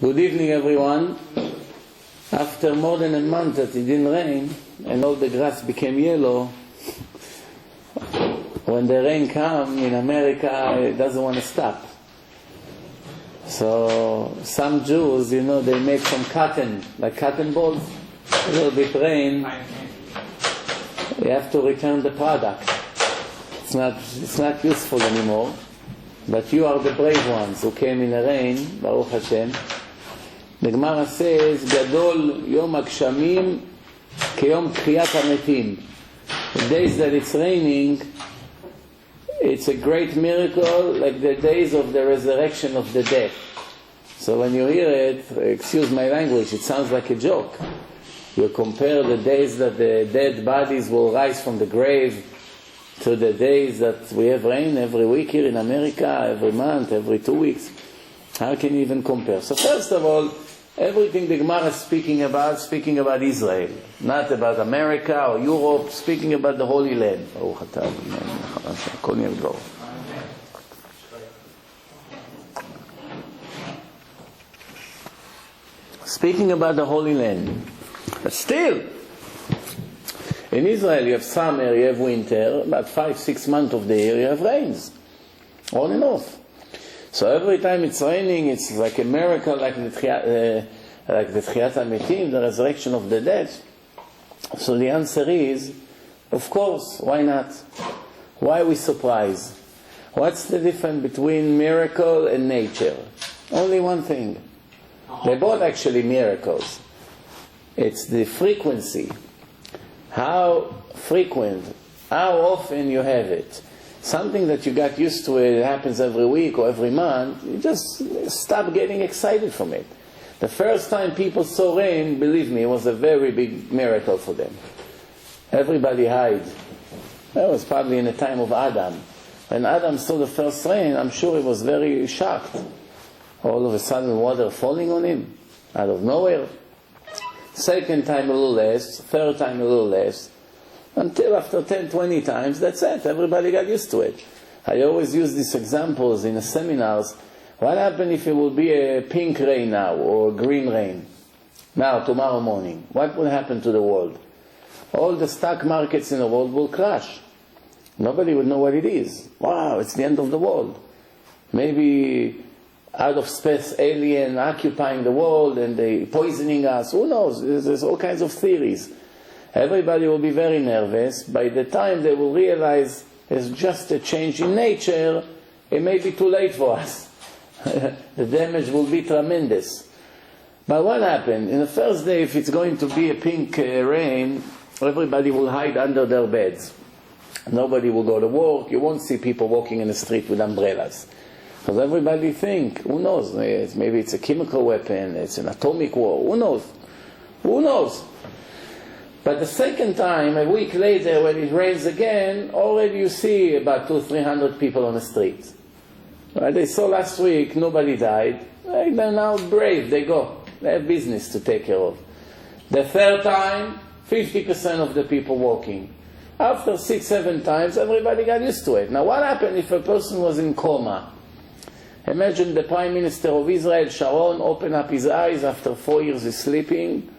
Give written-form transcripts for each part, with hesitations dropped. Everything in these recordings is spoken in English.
Good evening, everyone. After more than a month that it didn't rain and all the grass became yellow, when the rain comes in America, it doesn't want to stop. So some Jews, they make some cotton, like cotton balls. A little bit rain, you have to return the product. It's not useful anymore. But you are the brave ones who came in the rain, Baruch Hashem. The Gemara says, Gadol Yom HaGshamim Keyom Tchiyat HaMetim. The days that it's raining, it's a great miracle, like the days of the resurrection of the dead. So when you hear it, excuse my language, it sounds like a joke. You compare the days that the dead bodies will rise from the grave to the days that we have rain every week here in America, every month, every 2 weeks. How can you even compare? So first of all, everything the Gemara is speaking about Israel, not about America or Europe, speaking about the Holy Land. Speaking about the Holy Land. But still, in Israel you have summer, you have winter, about 5-6 months of the year you have rains, on and off. So every time it's raining, it's like a miracle, like the Tchiyat HaMetim, the resurrection of the dead. So the answer is, of course, why not? Why are we surprised? What's the difference between miracle and nature? Only one thing. They're both actually miracles. It's the frequency. How frequent, how often you have it. Something that you got used to, it happens every week or every month, you just stop getting excited from it. The first time people saw rain, believe me, it was a very big miracle for them. Everybody hid. That was probably in the time of Adam. When Adam saw the first rain, I'm sure he was very shocked. All of a sudden water falling on him, out of nowhere. Second time a little less, third time a little less. Until after 10, 20 times, that's it. Everybody got used to it. I always use these examples in the seminars. What happens if it will be a pink rain now or a green rain? Now, tomorrow morning. What will happen to the world? All the stock markets in the world will crash. Nobody would know what it is. Wow, it's the end of the world. Maybe out of space alien occupying the world and they poisoning us. Who knows? There's all kinds of theories. Everybody will be very nervous. By the time they will realize it's just a change in nature, it may be too late for us. The damage will be tremendous. But what happened? In the first day, if it's going to be a pink rain, everybody will hide under their beds. Nobody will go to work. You won't see people walking in the street with umbrellas. Because everybody think, who knows? Maybe it's a chemical weapon, it's an atomic war, who knows? Who knows? But the second time, a week later, when it rains again, already you see about 200-300 people on the street. Right? They saw last week, nobody died. They're now brave, they go. They have business to take care of. The third time, 50% of the people walking. After 6-7 times, everybody got used to it. Now what happened if a person was in coma? Imagine the Prime Minister of Israel, Sharon, open up his eyes after 4 years of sleeping,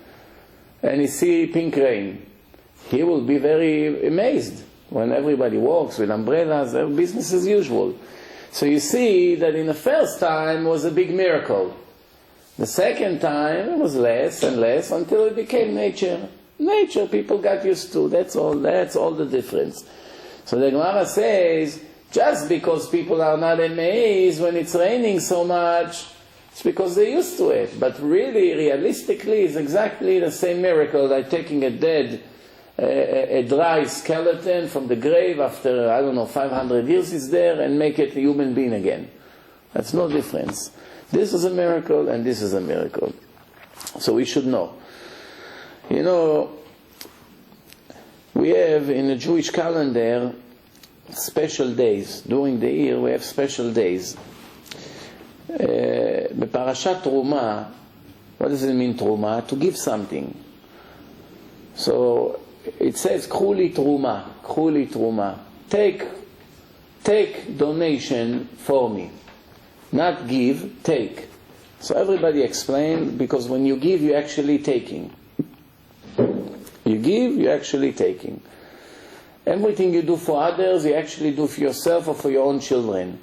and he see pink rain. He will be very amazed when everybody walks with umbrellas, business as usual. So you see that in the first time it was a big miracle. The second time it was less and less until it became nature. Nature people got used to. That's all the difference. So the Gemara says, just because people are not amazed when it's raining so much, it's because they're used to it. But really, realistically, it's exactly the same miracle like taking a dry skeleton from the grave after, 500 years it's there and make it a human being again. That's no difference. This is a miracle and this is a miracle. So we should know. We have in the Jewish calendar special days. During the year we have special days. Beparashat Truma, what does it mean Truma? To give something. So it says K'hu Truma. Take donation for me. Not give, take. So everybody explained, because when you give, you're actually taking. You give, you're actually taking. Everything you do for others, you actually do for yourself or for your own children.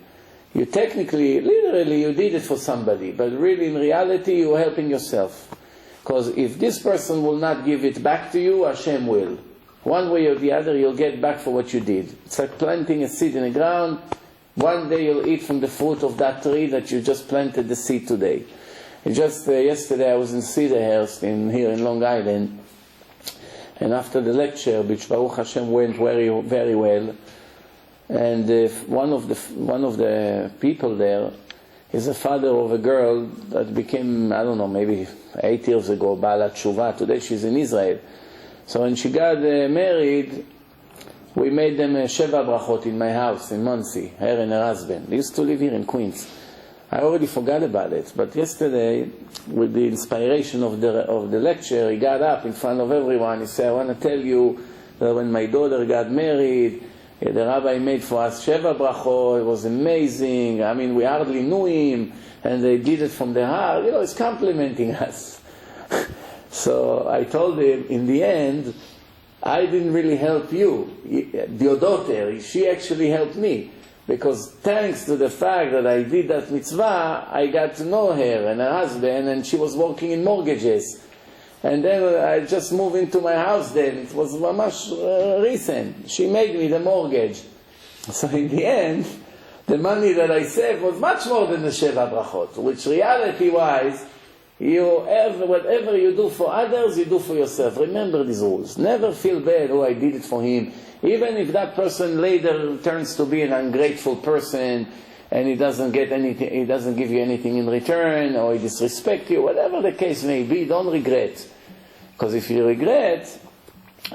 You technically, literally, you did it for somebody, but really in reality, you're helping yourself. Because if this person will not give it back to you, Hashem will. One way or the other, you'll get back for what you did. It's like planting a seed in the ground. One day you'll eat from the fruit of that tree that you just planted the seed today. Yesterday I was in Cedarhurst here in Long Island, and after the lecture, which Baruch Hashem went very, very well, and one of the people there is the father of a girl that became, I don't know, maybe 8 years ago, Ba'alat Tshuva. Today she's in Israel. So when she got married, we made them Sheva Brachot in my house in Monsey, her and her husband. They used to live here in Queens. I already forgot about it, but yesterday, with the inspiration of the lecture, he got up in front of everyone. He said, I want to tell you that when my daughter got married, the rabbi made for us Sheva Brachot. It was amazing. I mean, we hardly knew him, and they did it from the heart. It's complimenting us. So I told him, in the end, I didn't really help you. Your daughter, she actually helped me. Because thanks to the fact that I did that mitzvah, I got to know her and her husband, and she was working in mortgages. And then I just moved into my house then. It was much recent. She made me the mortgage. So in the end, the money that I saved was much more than the Sheva Brachot, which reality-wise, whatever you do for others, you do for yourself. Remember these rules. Never feel bad, I did it for him. Even if that person later turns to be an ungrateful person, and he doesn't get anything, he doesn't give you anything in return, or he disrespects you, whatever the case may be, don't regret. Because if you regret,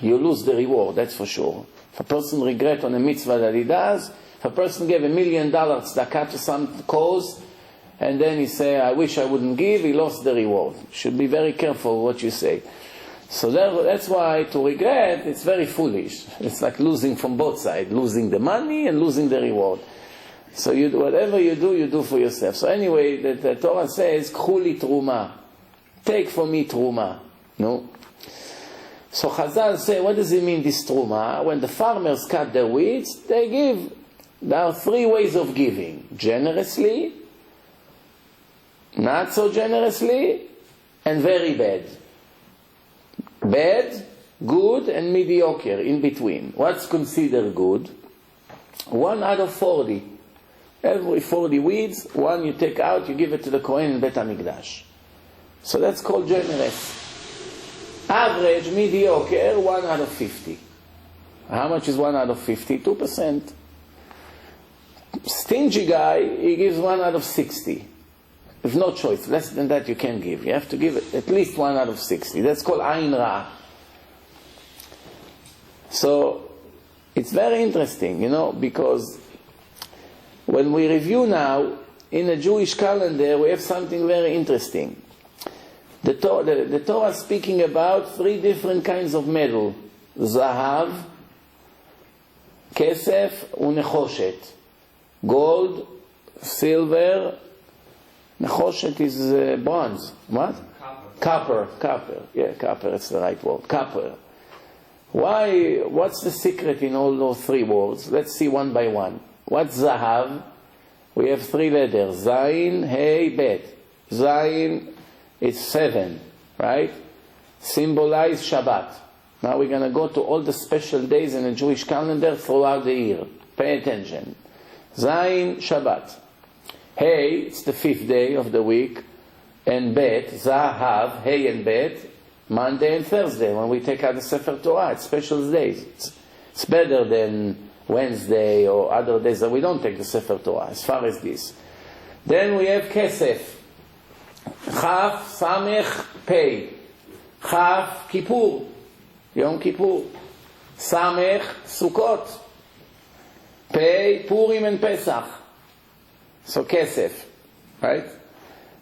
you lose the reward, that's for sure. If a person regrets on a mitzvah that he does, if a person gave $1 million tzedakah to some cause, and then he say, I wish I wouldn't give, he lost the reward. Should be very careful what you say. So that's why to regret, it's very foolish. It's like losing from both sides, losing the money and losing the reward. So whatever you do for yourself. So anyway, the Torah says, K'hu li truma. Take for me truma. No? So Chazal say, what does it mean, this truma? When the farmers cut their weeds, they give. There are 3 ways of giving. Generously, not so generously, and very bad. Bad, good, and mediocre, in between. What's considered good? 1 out of 40. Every 40 weeds, 1 you take out, you give it to the Kohen in Bet HaMikdash. So that's called generous. Average, mediocre, 1 out of 50. How much is 1 out of 50? 2%. Stingy guy, he gives 1 out of 60. There's no choice. Less than that you can't give. You have to give it at least 1 out of 60. That's called Ayin Ra. So it's very interesting, because when we review now, in a Jewish calendar, we have something very interesting. The Torah is speaking about 3 different kinds of metal. Zahav, Kesef, Unechoshet. Gold, silver, Nechoshet is bronze. What? Copper. Yeah, copper, it's the right word. Copper. Why? What's the secret in all those 3 words? Let's see one by one. What's Zahav? We have 3 letters. Zayin, Hey, Bet. Zayin, it's 7, right? Symbolize Shabbat. Now we're going to go to all the special days in the Jewish calendar throughout the year. Pay attention. Zayin, Shabbat. Hey, it's the 5th day of the week, and Bet, Zahav, Hey and Bet, Monday and Thursday, when we take out the Sefer Torah. It's special days. It's better than Wednesday or other days that we don't take the Sefer Torah, as far as this. Then we have Kesef. Chaf, Samech, Pei. Chaf, Kippur, Yom Kippur. Samech, Sukkot. Pei, Purim and Pesach. So Kesef, right?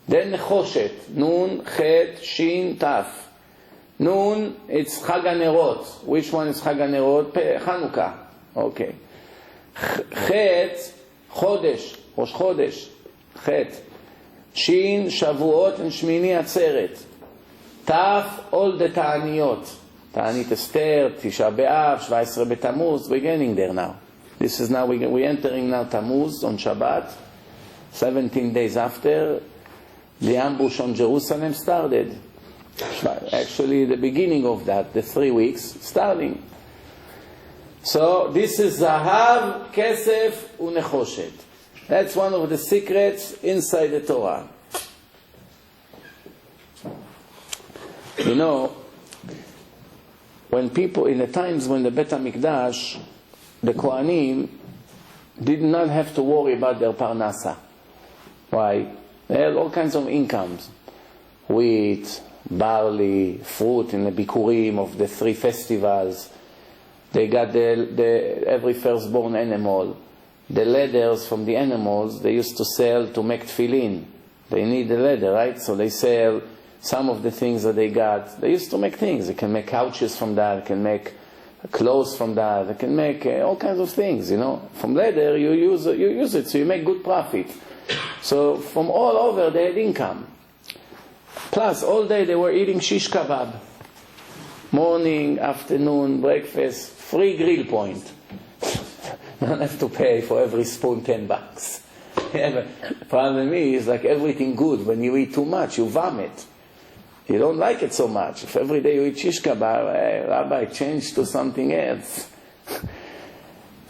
Then Nechoshet, Nun, Chet, Shin, Taf. Nun, it's Chag HaNerot. Which one is Chag HaNerot? Chanukah. Okay. Chet, Chodesh, Rosh Chodesh. Chet. Shin, Shavuot, and Shmini Atzeret. Taf, all the Ta'aniyot. Ta'anit Esther, Tisha B'Av, 17 B'Tammuz, we're getting there now. This is now, we're entering now Tammuz on Shabbat. 17 days after, the ambush on Jerusalem started. Actually, the beginning of that, the 3 weeks, starting. So, this is Zahav, Kesef, Unechoshet. That's one of the secrets inside the Torah. You know, when people, in the times when the Bet HaMikdash, the Kohanim did not have to worry about their parnasa. Why? They had all kinds of incomes. Wheat, barley, fruit in the Bikurim of the 3 festivals. They got every firstborn animal. The leathers from the animals they used to sell to make tefillin. They need the leather, right? So they sell some of the things that they got. They used to make things. They can make couches from that. They can make clothes from that. They can make all kinds of things, you know. From leather, you use it, so you make good profit. So from all over, they had income. Plus, all day they were eating shish kebab. Morning, afternoon, breakfast, free grill point. You don't have to pay for every spoon $10. Yeah, but the problem is, like everything good, when you eat too much, you vomit. You don't like it so much. If every day you eat shish kebab, hey, Rabbi, change to something else.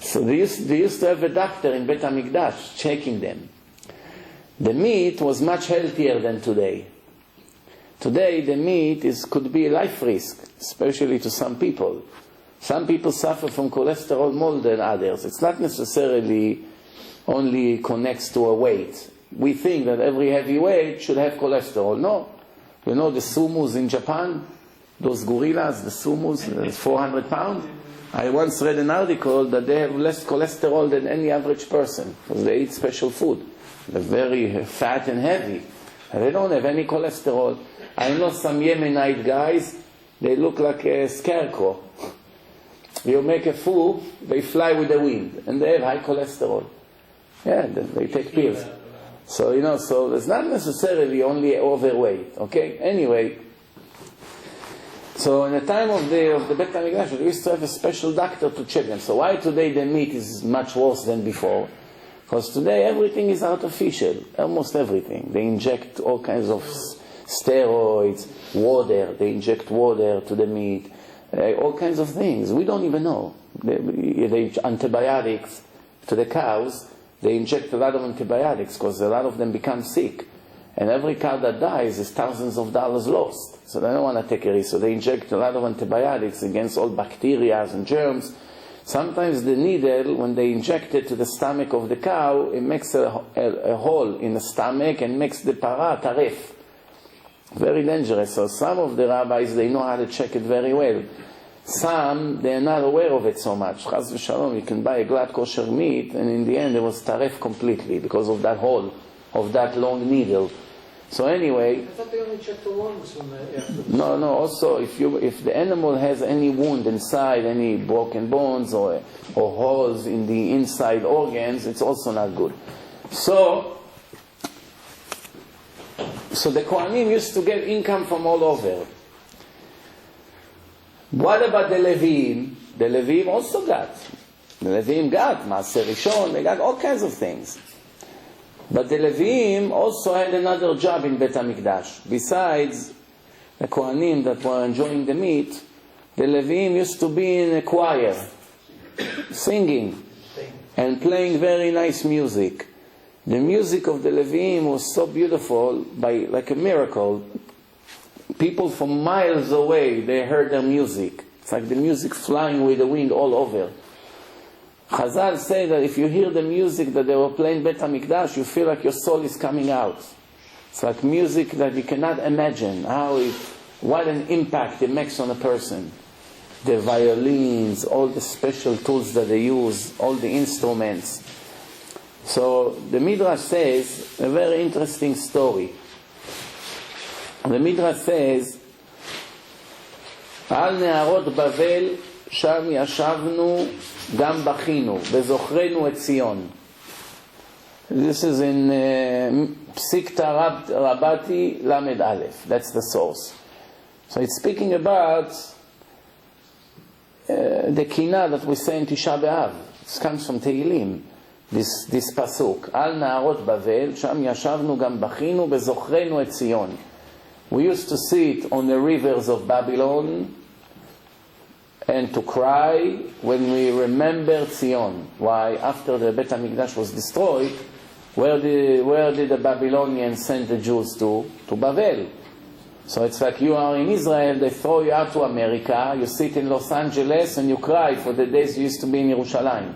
So they used to have a doctor in Bet HaMikdash checking them. The meat was much healthier than today. Today the meat could be a life risk, especially to some people. Some people suffer from cholesterol more than others. It's not necessarily only connects to a weight. We think that every heavyweight should have cholesterol. No. You know the sumus in Japan? Those gorillas, the sumus, 400 pounds? I once read an article that they have less cholesterol than any average person because they eat special food. They're very fat and heavy. And they don't have any cholesterol. I know some Yemenite guys, they look like a scarecrow. You make a fool, they fly with the wind, and they have high cholesterol. Yeah, they take pills. So, you know, so it's not necessarily only overweight, okay? Anyway, so in the time of the Bet HaMikdash, we used to have a special doctor to check them. So why today the meat is much worse than before? Because today everything is artificial, almost everything. They inject all kinds of steroids, water, they inject water to the meat, all kinds of things. We don't even know. They antibiotics to the cows. They inject a lot of antibiotics because a lot of them become sick. And every cow that dies is thousands of dollars lost. So they don't want to take a risk. So they inject a lot of antibiotics against all bacteria and germs. Sometimes the needle, when they inject it to the stomach of the cow, it makes a hole in the stomach and makes the para taref. Very dangerous. So some of the rabbis, they know how to check it very well. Some, they're not aware of it so much. Chas v'shalom, you can buy a glad kosher meat, and in the end it was taref completely because of that hole, of that long needle. So anyway... I thought they only checked the lungs when they... No, also if the animal has any wound inside, any broken bones or holes in the inside organs, it's also not good. So the Kohanim used to get income from all over. What about the Levim? The Levim also got. The Levim got Maaser Rishon, they got all kinds of things. But the Levim also had another job in Bet HaMikdash. Besides the Kohanim that were enjoying the meat, the Levim used to be in a choir, singing and playing very nice music. The music of the Levim was so beautiful, like a miracle. People from miles away, they heard their music. It's like the music flying with the wind all over. Chazal say that if you hear the music that they were playing Bet HaMikdash, you feel like your soul is coming out. It's like music that you cannot imagine what an impact it makes on a person. The violins, all the special tools that they use, all the instruments. So the Midrash says a very interesting story. The Midrash says, על נהרות בבל שם ישבנו גם בכינו וזוכרנו את ציון. This is in Psikta Rabati Lamed Aleph. That's the source. So it's speaking about the Kina that we say in Tisha B'Av. It comes from Tehillim. This pasuk. Al Na'arot Bavel, Sham Yashavnu Gam Bachinu Bezochrenu Et Zion. We used to sit on the rivers of Babylon and to cry when we remember Zion. Why? After the Bet HaMikdash was destroyed, where did the Babylonians send the Jews to? To Babel. So it's like you are in Israel, they throw you out to America, you sit in Los Angeles and you cry for the days you used to be in Yerushalayim.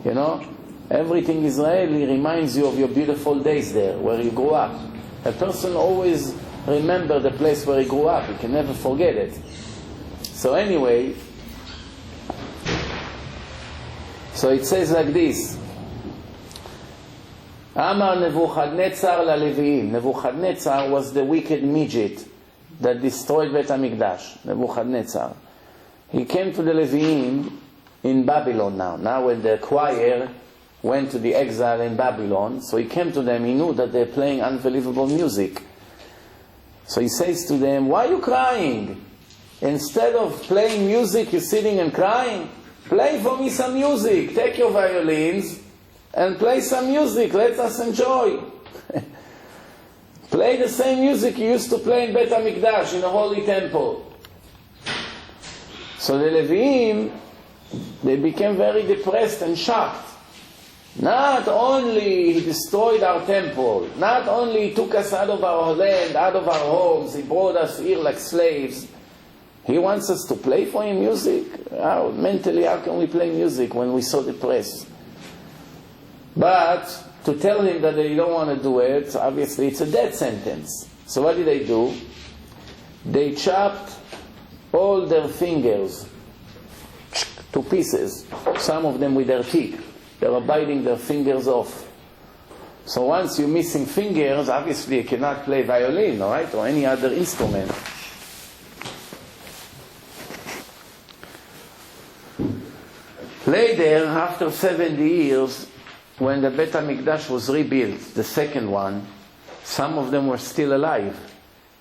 You know? Everything Israeli reminds you of your beautiful days there, where you grew up. A person always remember the place where he grew up. He can never forget it. So anyway, so it says like this. Amar Nebuchadnezzar LaLeviim. Nebuchadnezzar was the wicked midget that destroyed Bet HaMikdash. Nebuchadnezzar. He came to the Leviim in Babylon now. Now when the choir went to the exile in Babylon, so he came to them, he knew that they're playing unbelievable music. So he says to them, why are you crying? Instead of playing music, you're sitting and crying? Play for me some music. Take your violins and play some music. Let us enjoy. Play the same music you used to play in Bet HaMikdash, in the Holy Temple. So the Leviim, they became very depressed and shocked. Not only he destroyed our temple, not only he took us out of our land, out of our homes, he brought us here like slaves, he wants us to play for him music? Mentally, how can we play music when we're so depressed? But to tell him that they don't want to do it, obviously it's a death sentence. So what did they do? They chopped all their fingers to pieces, some of them with their teeth. They are biting their fingers off. So once you're missing fingers, obviously you cannot play violin, all right, or any other instrument. Later, after 70 years, when the Bet HaMikdash was rebuilt, the second one, some of them were still alive.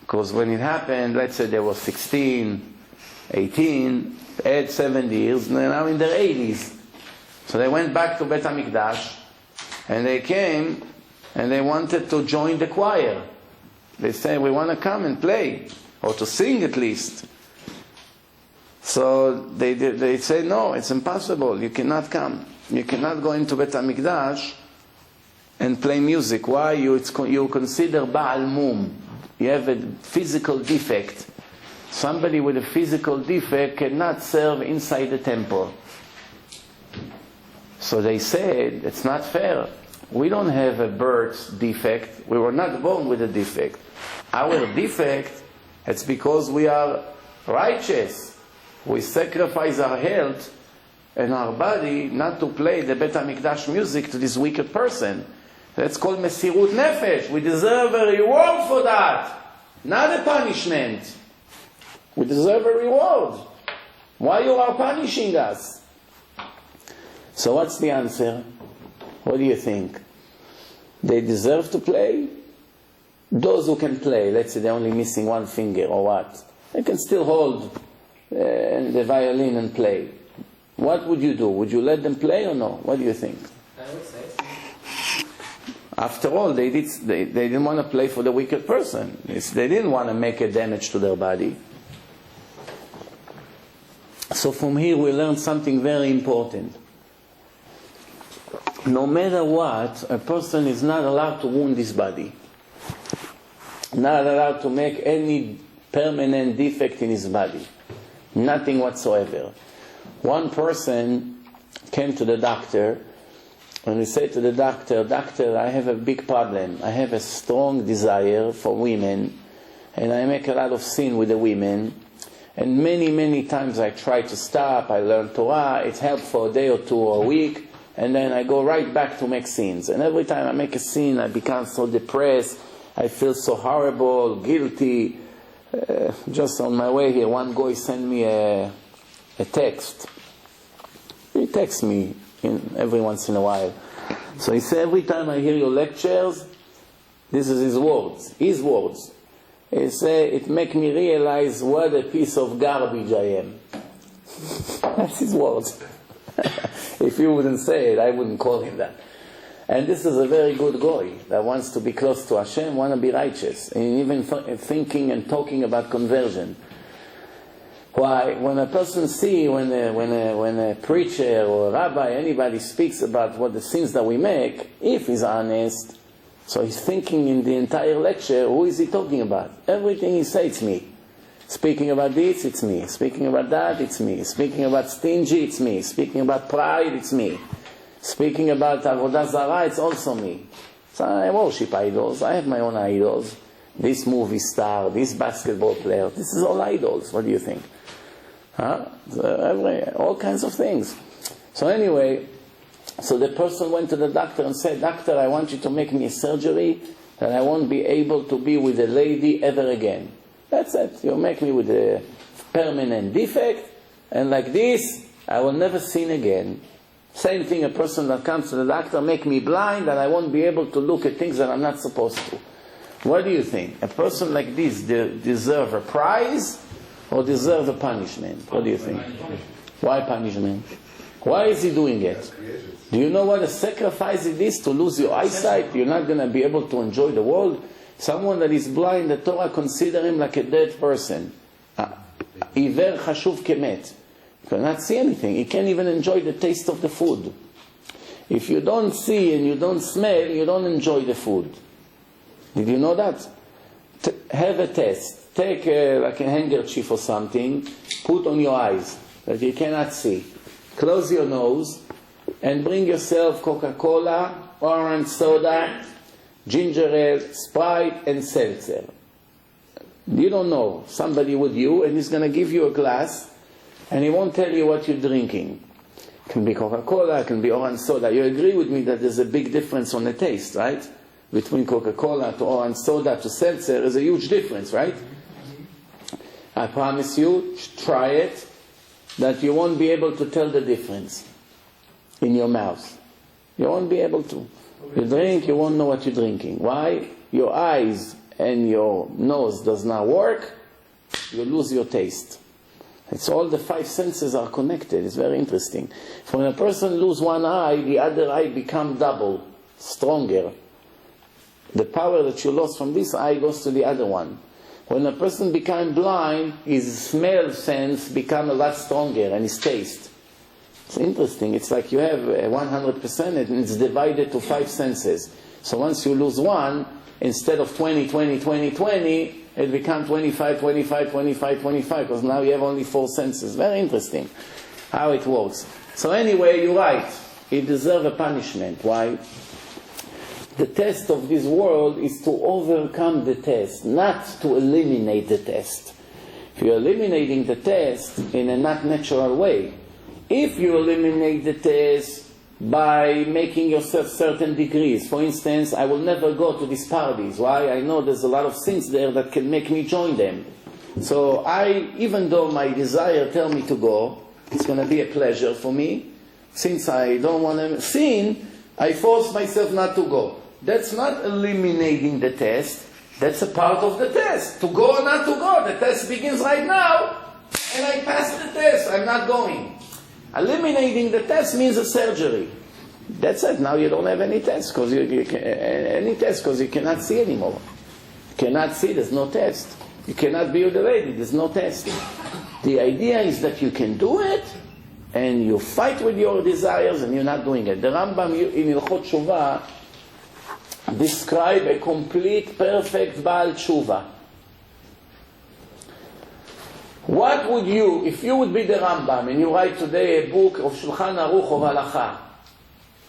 Because when it happened, let's say they were 16, 18, add 70 years, and they're now in their 80s. So they went back to Bet HaMikdash, and they came, and they wanted to join the choir. They said, we want to come and play, or to sing at least. So they said, no, it's impossible, you cannot come. You cannot go into Bet HaMikdash and play music. Why? You consider Baal Mum. You have a physical defect. Somebody with a physical defect cannot serve inside the temple. So they said, it's not fair. We don't have a birth defect. We were not born with a defect. Our defect, it's because we are righteous. We sacrifice our health and our body not to play the Bet HaMikdash music to this wicked person. That's called Mesirut Nefesh. We deserve a reward for that, not a punishment. We deserve a reward. Why you are punishing us? So what's the answer? What do you think? They deserve to play? Those who can play, let's say they're only missing one finger or what, they can still hold the violin and play. What would you do? Would you let them play or no? What do you think? I would say so. After all, they didn't want to play for the wicked person. They didn't want to make a damage to their body. So from here we learn something very important. No matter what, a person is not allowed to wound his body. Not allowed to make any permanent defect in his body. Nothing whatsoever. One person came to the doctor and he said to the doctor, "Doctor, I have a big problem. I have a strong desire for women and I make a lot of sin with the women. And many, many times I try to stop, I learn Torah, it helps for a day or two or a week, and then I go right back to make sins. And every time I make a sin, I become so depressed, I feel so horrible, guilty." Just on my way here, one guy sent me a text. He texts me every once in a while. So he said, every time I hear your lectures, This is his words. His words. He say, it make me realize what a piece of garbage I am. That's his words. If you wouldn't say it, I wouldn't call him that. And this is a very good guy that wants to be close to Hashem, want to be righteous, and even thinking and talking about conversion. Why? When a person see, when a preacher or a rabbi, anybody speaks about what the sins that we make, if he's honest, so he's thinking in the entire lecture, who is he talking about? Everything he says, it's me. Speaking about this, it's me. Speaking about that, it's me. Speaking about stingy, it's me. Speaking about pride, it's me. Speaking about avodah zarah, it's also me. So I worship idols. I have my own idols. This movie star, this basketball player, this is all idols. What do you think? Huh? All kinds of things. So anyway, so the person went to the doctor and said, "Doctor, I want you to make me a surgery that I won't be able to be with a lady ever again. That's it. You make me with a permanent defect, and like this, I will never sin again." Same thing, a person that comes to the doctor, make me blind, that I won't be able to look at things that I'm not supposed to. What do you think? A person like this deserve a prize or deserve a punishment? What do you think? Why punishment? Why is he doing it? Do you know what a sacrifice it is to lose your eyesight? You're not going to be able to enjoy the world. Someone that is blind, the Torah consider him like a dead person. Iver chashuv kemet. You cannot see anything. You can't even enjoy the taste of the food. If you don't see and you don't smell, you don't enjoy the food. Did you know that? Have a test. Take like a handkerchief or something, put on your eyes that you cannot see. Close your nose and bring yourself Coca-Cola, orange soda, ginger ale, Sprite, and seltzer. You don't know. Somebody with you, and he's going to give you a glass, and he won't tell you what you're drinking. It can be Coca-Cola, it can be orange soda. You agree with me that there's a big difference on the taste, right? Between Coca-Cola to orange soda to seltzer, there's a huge difference, right? I promise you, try it, that you won't be able to tell the difference in your mouth. You won't be able to. You drink, you won't know what you're drinking. Why? Your eyes and your nose does not work, you lose your taste. It's all the five senses are connected. It's very interesting. When a person loses one eye, the other eye becomes double, stronger. The power that you lost from this eye goes to the other one. When a person becomes blind, his smell sense becomes a lot stronger, and his taste. It's interesting. It's like you have 100% and it's divided to five senses. So once you lose one, instead of 20, 20, 20, 20, it becomes 25, 25, 25, 25, because now you have only four senses. Very interesting how it works. So anyway, you're right. He deserves a punishment. Why? The test of this world is to overcome the test, not to eliminate the test. If you're eliminating the test in a not natural way, if you eliminate the test by making yourself certain degrees, for instance, I will never go to these parties. Why? I know there's a lot of sins there that can make me join them. So even though my desire tells me to go, it's going to be a pleasure for me. Since I don't want to sin, I force myself not to go. That's not eliminating the test. That's a part of the test. To go or not to go. The test begins right now, and I pass the test. I'm not going. Eliminating the test means a surgery. That's it. Now you don't have any test because you cannot see anymore. You cannot see. There's no test. You cannot be with the lady. There's no test. The idea is that you can do it, and you fight with your desires, and you're not doing it. The Rambam in Ilchot Tshuva describe a complete, perfect Baal Tshuva. What would you, if you would be the Rambam and you write today a book of Shulchan Aruch of Halacha,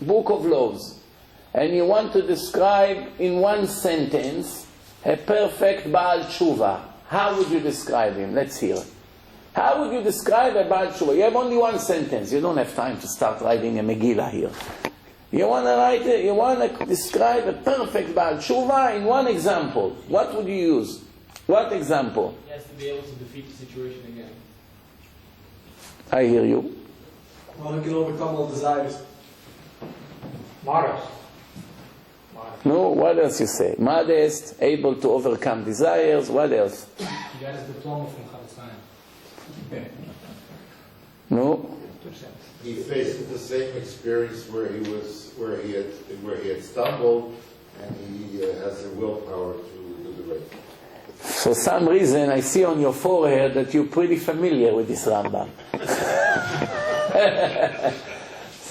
book of laws, and you want to describe in one sentence a perfect Baal Tshuva, how would you describe him? Let's hear. How would you describe a Baal Tshuva? You have only one sentence. You don't have time to start writing a Megillah here. You want to write it, you want to describe a perfect Baal Tshuva in one example. What would you use? What example? He has to be able to defeat the situation again. I hear you. Well, he can overcome all desires. Models. No, what else you say? Modest, able to overcome desires, what else? He got his diploma from Chavetz Chaim. No? He faces the same experience where he had stumbled, and he has the willpower to do the right thing. For some reason, I see on your forehead that you're pretty familiar with this Rambam.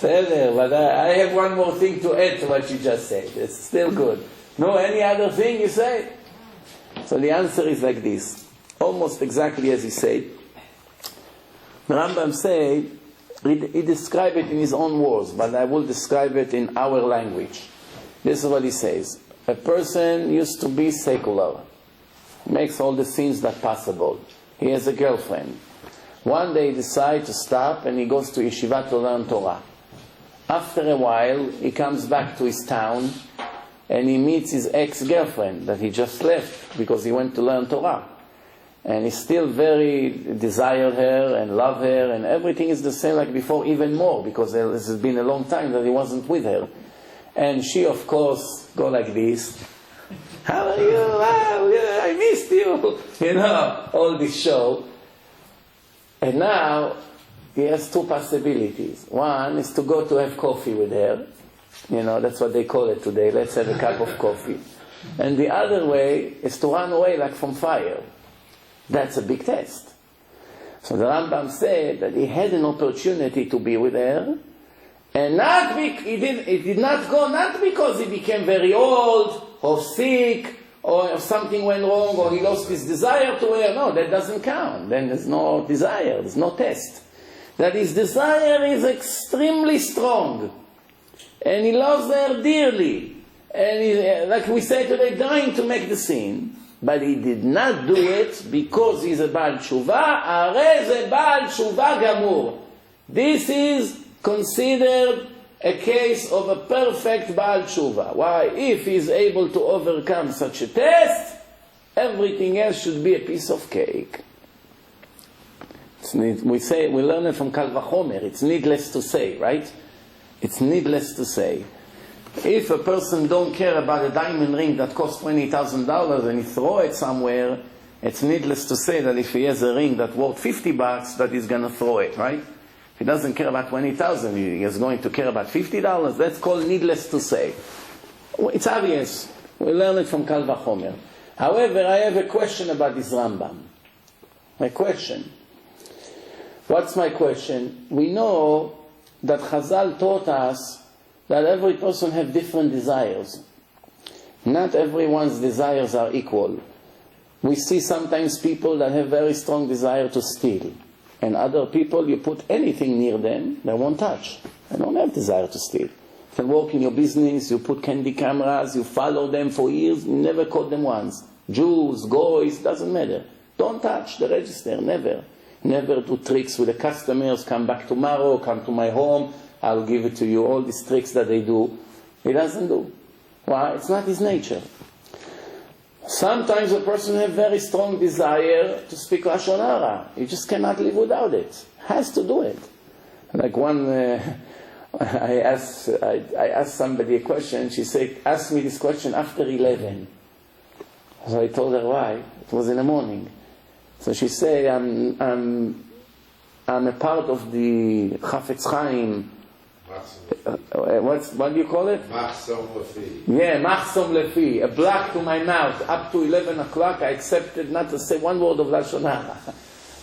But I have one more thing to add to what you just said. It's still good. No, any other thing you say? So the answer is like this. Almost exactly as he said. The Rambam said, he described it in his own words, but I will describe it in our language. This is what he says. A person used to be secular. Makes all the sins that possible. He has a girlfriend. One day he decides to stop and he goes to yeshiva to learn Torah. After a while, he comes back to his town and he meets his ex-girlfriend that he just left because he went to learn Torah. And he still very desired her and loved her, and everything is the same like before, even more, because it has been a long time that he wasn't with her. And she, of course, go like this. How are you? Wow, yeah, I missed you. You know, all this show. And now, he has two possibilities. One is to go to have coffee with her. You know, that's what they call it today. Let's have a cup of coffee. And the other way is to run away like from fire. That's a big test. So the Rambam said that he had an opportunity to be with her, and he did not go, not because he became very old, or sick, or something went wrong, or he lost his desire to her. No, that doesn't count. Then there's no desire, there's no test. That his desire is extremely strong, and he loves her dearly, and he, like we say today, dying to make the sin. But he did not do it because he's a Baal Tshuva. Arei ze Baal Tshuva Gamur. This is considered a case of a perfect Baal Tshuva. Why? If he's able to overcome such a test, everything else should be a piece of cake. We learn it from Kal Vachomer. It's needless to say, right? It's needless to say. If a person don't care about a diamond ring that costs $20,000 and he throw it somewhere, it's needless to say that if he has a ring that worth $50, that he's going to throw it, right? If he doesn't care about $20,000, he is going to care about $50. That's called needless to say. It's obvious. We learn it from Kal Vachomer. However, I have a question about this Rambam. My question. What's my question? We know that Chazal taught us that every person has different desires. Not everyone's desires are equal. We see sometimes people that have very strong desire to steal. And other people, you put anything near them, they won't touch. They don't have desire to steal. You can work in your business, you put candy cameras, you follow them for years, you never caught them once. Jews, goys, doesn't matter. Don't touch the register, never. Never do tricks with the customers, come back tomorrow, come to my home, I'll give it to you, all these tricks that they do. He doesn't do. Why? It's not his nature. Sometimes a person has very strong desire to speak Lashon Hara. He just cannot live without it. Has to do it. Like one, I asked somebody a question, she said, ask me this question after 11. So I told her why. It was in the morning. So she said, I'm a part of the Chafetz Chaim. What do you call it? Machsom Lefi. Yeah, Machsom Lefi. A block to my mouth. Up to 11 o'clock, I accepted not to say one word of Lashon Hara.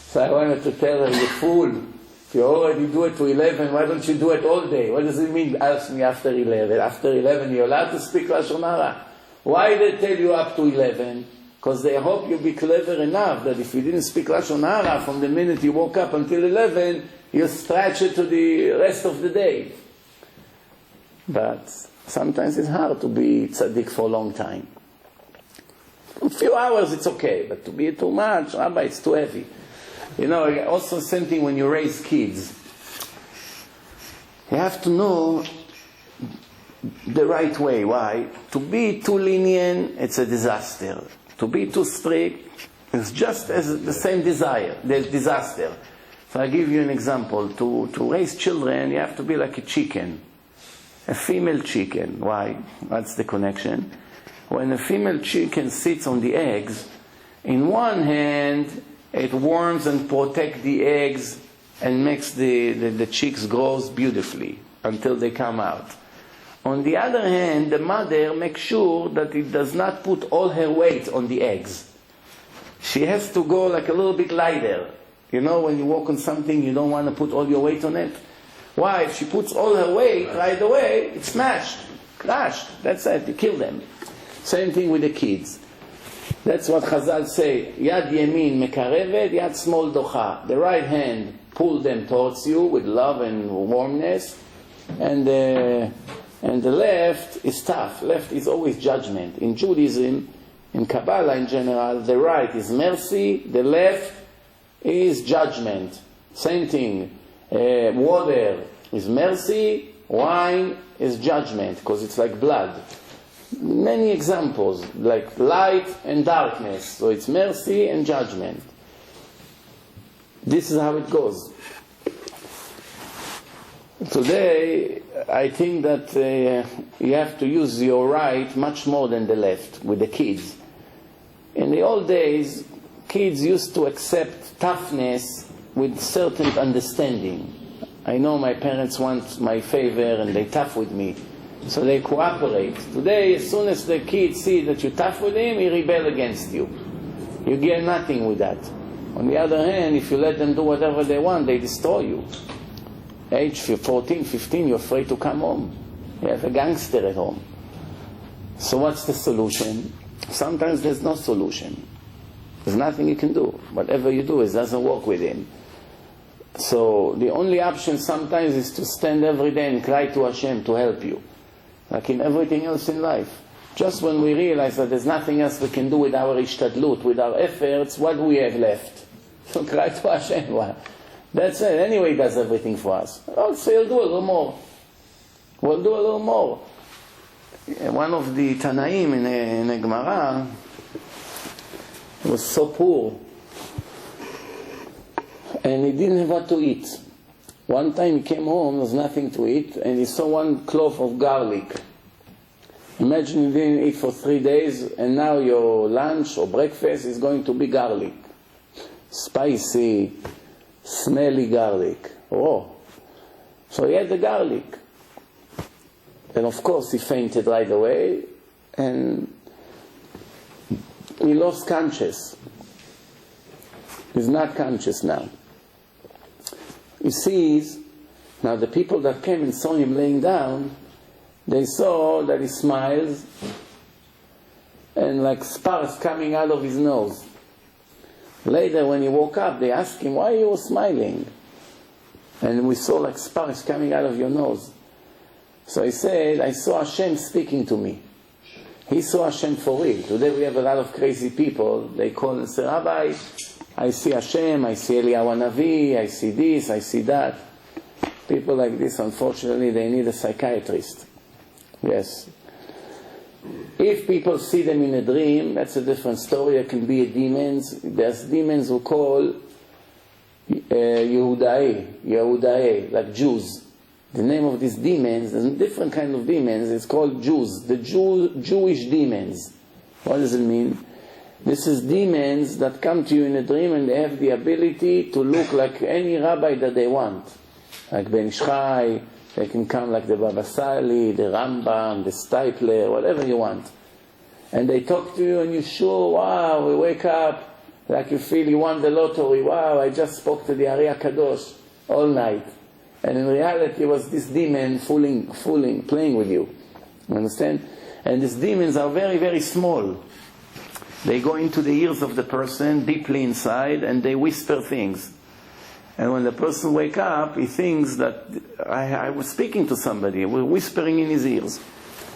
So I wanted to tell her, you fool. If you already do it to 11, why don't you do it all day? What does it mean, ask me after 11? After 11, you're allowed to speak Lashon Hara. Why they tell you up to 11? Because they hope you'll be clever enough that if you didn't speak Lashon Hara from the minute you woke up until 11, you stretch it to the rest of the day. But sometimes it's hard to be tzaddik for a long time. A few hours it's okay, but to be too much, Rabbi, it's too heavy. You know, also same thing when you raise kids. You have to know the right way. Why? To be too lenient, it's a disaster. To be too strict, it's just as the same desire, the disaster. So I give you an example. To raise children, you have to be like a chicken. a female chicken. Why? That's the connection. When a female chicken sits on the eggs, in one hand it warms and protects the eggs and makes the chicks grow beautifully until they come out. On the other hand, the mother makes sure that it does not put all her weight on the eggs. She has to go like a little bit lighter. You know, when you walk on something, you don't want to put all your weight on it. Why? If she puts all her weight right away, it's smashed, crushed. That's it, you kill them. Same thing with the kids. That's what Chazal say. Yad Yemin mekarevet, Yad Smol docha. The right hand pull them towards you with love and warmness, and the left is tough. Left is always judgment. In Judaism, in Kabbalah in general, the right is mercy, the left is judgment. Same thing. Water is mercy, wine is judgment, because it's like blood. Many examples, like light and darkness. So it's mercy and judgment. This is how it goes. Today, I think that you have to use your right much more than the left with the kids. In the old days, kids used to accept toughness with certain understanding. I know my parents want my favor and they're tough with me, so they cooperate. Today, as soon as the kid sees that you're tough with him, he rebels against you. You get nothing with that. On the other hand, if you let them do whatever they want, they destroy you. Age 14, 15, you're afraid to come home. You have a gangster at home. So what's the solution? Sometimes there's no solution. There's nothing you can do. Whatever you do, it doesn't work with him. So the only option sometimes is to stand every day and cry to Hashem to help you. Like in everything else in life. Just when we realize that there's nothing else we can do with our ishtadlut, with our efforts, what do we have left? So cry to Hashem. Well, that's it. Anyway, He does everything for us. Also, He'll do a little more. We'll do a little more. One of the Tanaim in a Gemara was so poor, and he didn't have what to eat. One time he came home, there was nothing to eat, and he saw one clove of garlic. Imagine you didn't eat for 3 days, and now your lunch or breakfast is going to be garlic. Spicy, smelly garlic. Oh. So he had the garlic. And of course he fainted right away, and he lost conscious. He's not conscious now. He sees, now the people that came and saw him laying down, they saw that he smiles, and like sparks coming out of his nose. Later when he woke up, they asked him, why are you smiling? And we saw like sparks coming out of your nose. So he said, I saw Hashem speaking to me. He saw Hashem for real. Today we have a lot of crazy people. They call and say, Rabbi, I see Hashem, I see Eliyahu Navi, I see this, I see that. People like this, unfortunately, they need a psychiatrist. Yes. If people see them in a dream, that's a different story. It can be demons. There's demons who call Yehudae, like Jews. The name of these demons, there's a different kind of demons, it's called Jews. The Jewish demons. What does it mean? This is demons that come to you in a dream and they have the ability to look like any rabbi that they want. Like Ben Ishchai, they can come like the Baba Sali, the Rambam, the Stipler, whatever you want. And they talk to you and you're sure, wow, we wake up, like you feel you won the lottery, wow, I just spoke to the Ari HaKadosh all night. And in reality, it was this demon playing with you. You understand? And these demons are very, very small. They go into the ears of the person, deeply inside, and they whisper things. And when the person wakes up, he thinks that I was speaking to somebody. We're whispering in his ears.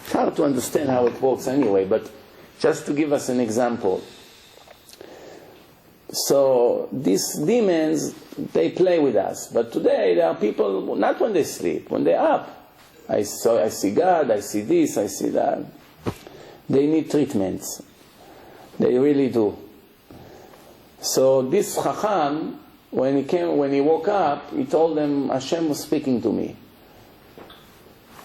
It's hard to understand how it works anyway, but just to give us an example. So these demons, they play with us. But today there are people, not when they sleep, when they're up. I see God, I see this, I see that. They need treatments. They really do. So this Chacham, when he woke up, he told them, Hashem was speaking to me.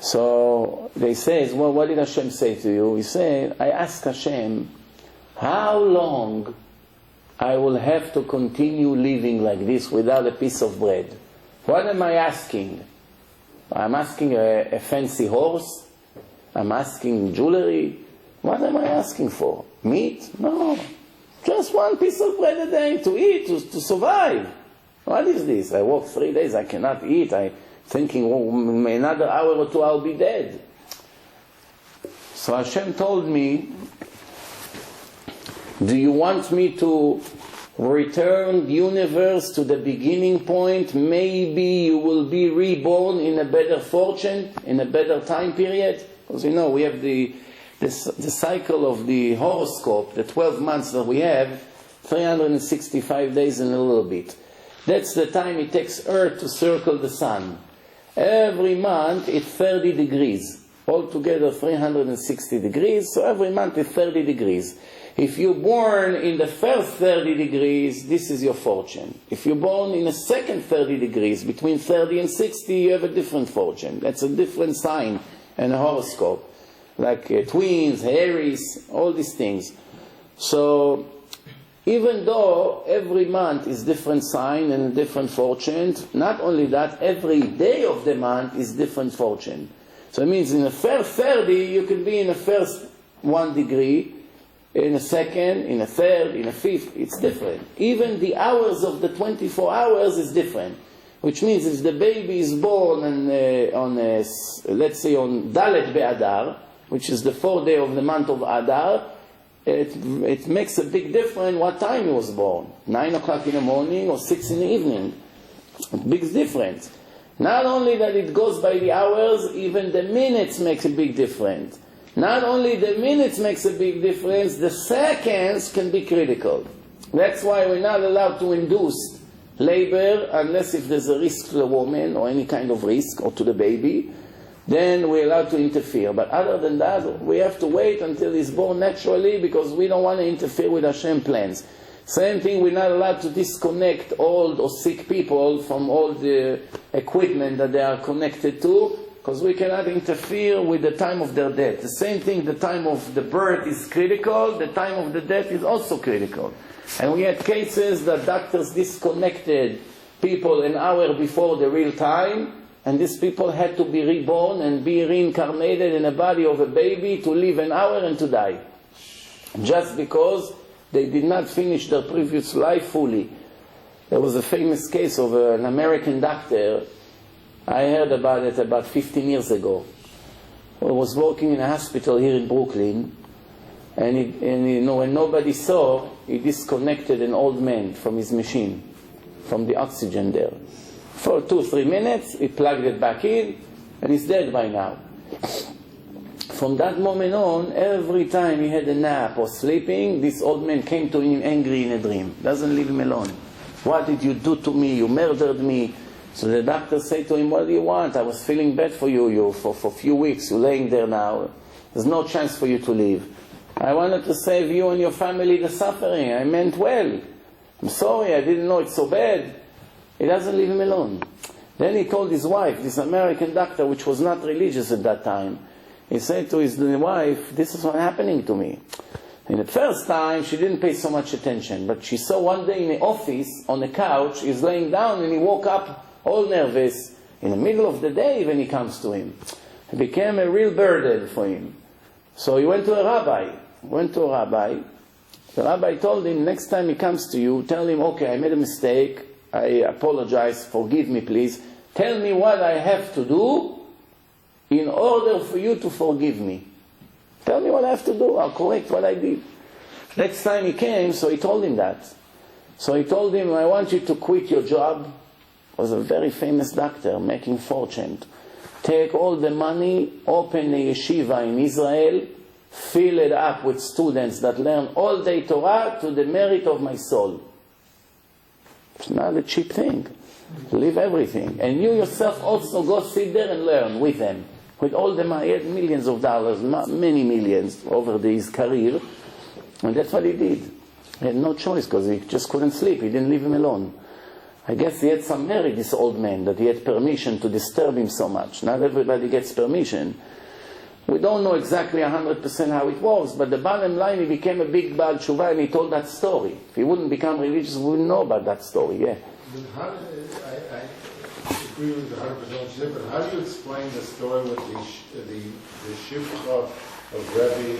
So they say, well, what did Hashem say to you? He said, I asked Hashem, how long I will have to continue living like this without a piece of bread? What am I asking? I'm asking a fancy horse? I'm asking jewelry? What am I asking for? Meat? No. Just one piece of bread a day to eat, to survive. What is this? I walk 3 days, I cannot eat. I'm thinking, oh, in another hour or two I'll be dead. So Hashem told me, do you want me to return the universe to the beginning point? Maybe you will be reborn in a better fortune, in a better time period. Because you know, we have the cycle of the horoscope, the 12 months that we have, 365 days and a little bit. That's the time it takes Earth to circle the sun. Every month it's 30 degrees. Altogether 360 degrees, so every month it's 30 degrees. If you're born in the first 30 degrees, this is your fortune. If you're born in the second 30 degrees, between 30 and 60, you have a different fortune. That's a different sign in a horoscope. Like twins, Aries, all these things. So, even though every month is different sign and a different fortune, not only that, every day of the month is different fortune. So it means in the first 30, you can be in the first 1 degree, in a second, in a third, in a fifth, it's different. Even the hours of the 24 hours is different. Which means if the baby is born let's say on Dalet Be'adar, which is the 4th day of the month of Adar, it makes a big difference what time he was born. 9 o'clock in the morning or 6 in the evening. A big difference. Not only that it goes by the hours, even the minutes makes a big difference. Not only the minutes makes a big difference, the seconds can be critical. That's why we're not allowed to induce labor unless if there's a risk to the woman or any kind of risk, or to the baby, then we're allowed to interfere. But other than that, we have to wait until he's born naturally because we don't want to interfere with Hashem's plans. Same thing, we're not allowed to disconnect old or sick people from all the equipment that they are connected to, because we cannot interfere with the time of their death. The same thing, the time of the birth is critical, the time of the death is also critical. And we had cases that doctors disconnected people an hour before the real time, and these people had to be reborn and be reincarnated in the body of a baby to live an hour and to die. Just because they did not finish their previous life fully. There was a famous case of an American doctor. I heard about it about 15 years ago. I was working in a hospital here in Brooklyn, and when nobody saw, he disconnected an old man from his machine, from the oxygen there. For 2-3 minutes, he plugged it back in, and he's dead by now. From that moment on, every time he had a nap or sleeping, this old man came to him angry in a dream. Doesn't leave him alone. What did you do to me? You murdered me. So the doctor said to him, what do you want? I was feeling bad for you for a few weeks. You're laying there now. There's no chance for you to live. I wanted to save you and your family the suffering. I meant well. I'm sorry, I didn't know it's so bad. He doesn't leave him alone. Then he told his wife, this American doctor, which was not religious at that time, he said to his wife, this is what's happening to me. And the first time, she didn't pay so much attention. But she saw one day in the office, on the couch, he's laying down and he woke up all nervous. In the middle of the day, when he comes to him. It became a real burden for him. So he went to a rabbi. The rabbi told him, next time he comes to you, tell him, okay, I made a mistake. I apologize. Forgive me, please. Tell me what I have to do in order for you to forgive me. Tell me what I have to do. I'll correct what I did. Next time he came, so he told him that. So he told him, I want you to quit your job. He was a very famous doctor, making fortune. Take all the money, open a yeshiva in Israel, fill it up with students that learn all day Torah to the merit of my soul. It's not a cheap thing. Leave everything. And you yourself also go sit there and learn with them. With all the money, he had millions of dollars, many millions over his career. And that's what he did. He had no choice because he just couldn't sleep. He didn't leave him alone. I guess he had some merit, this old man, that he had permission to disturb him so much. Not everybody gets permission. We don't know exactly 100% how it was, but the bottom line, he became a big Baal Tshuva and he told that story. If he wouldn't become religious, we wouldn't know about that story, yeah. But I agree with 100%, but how do you explain the story with the shivcha of Rebbe,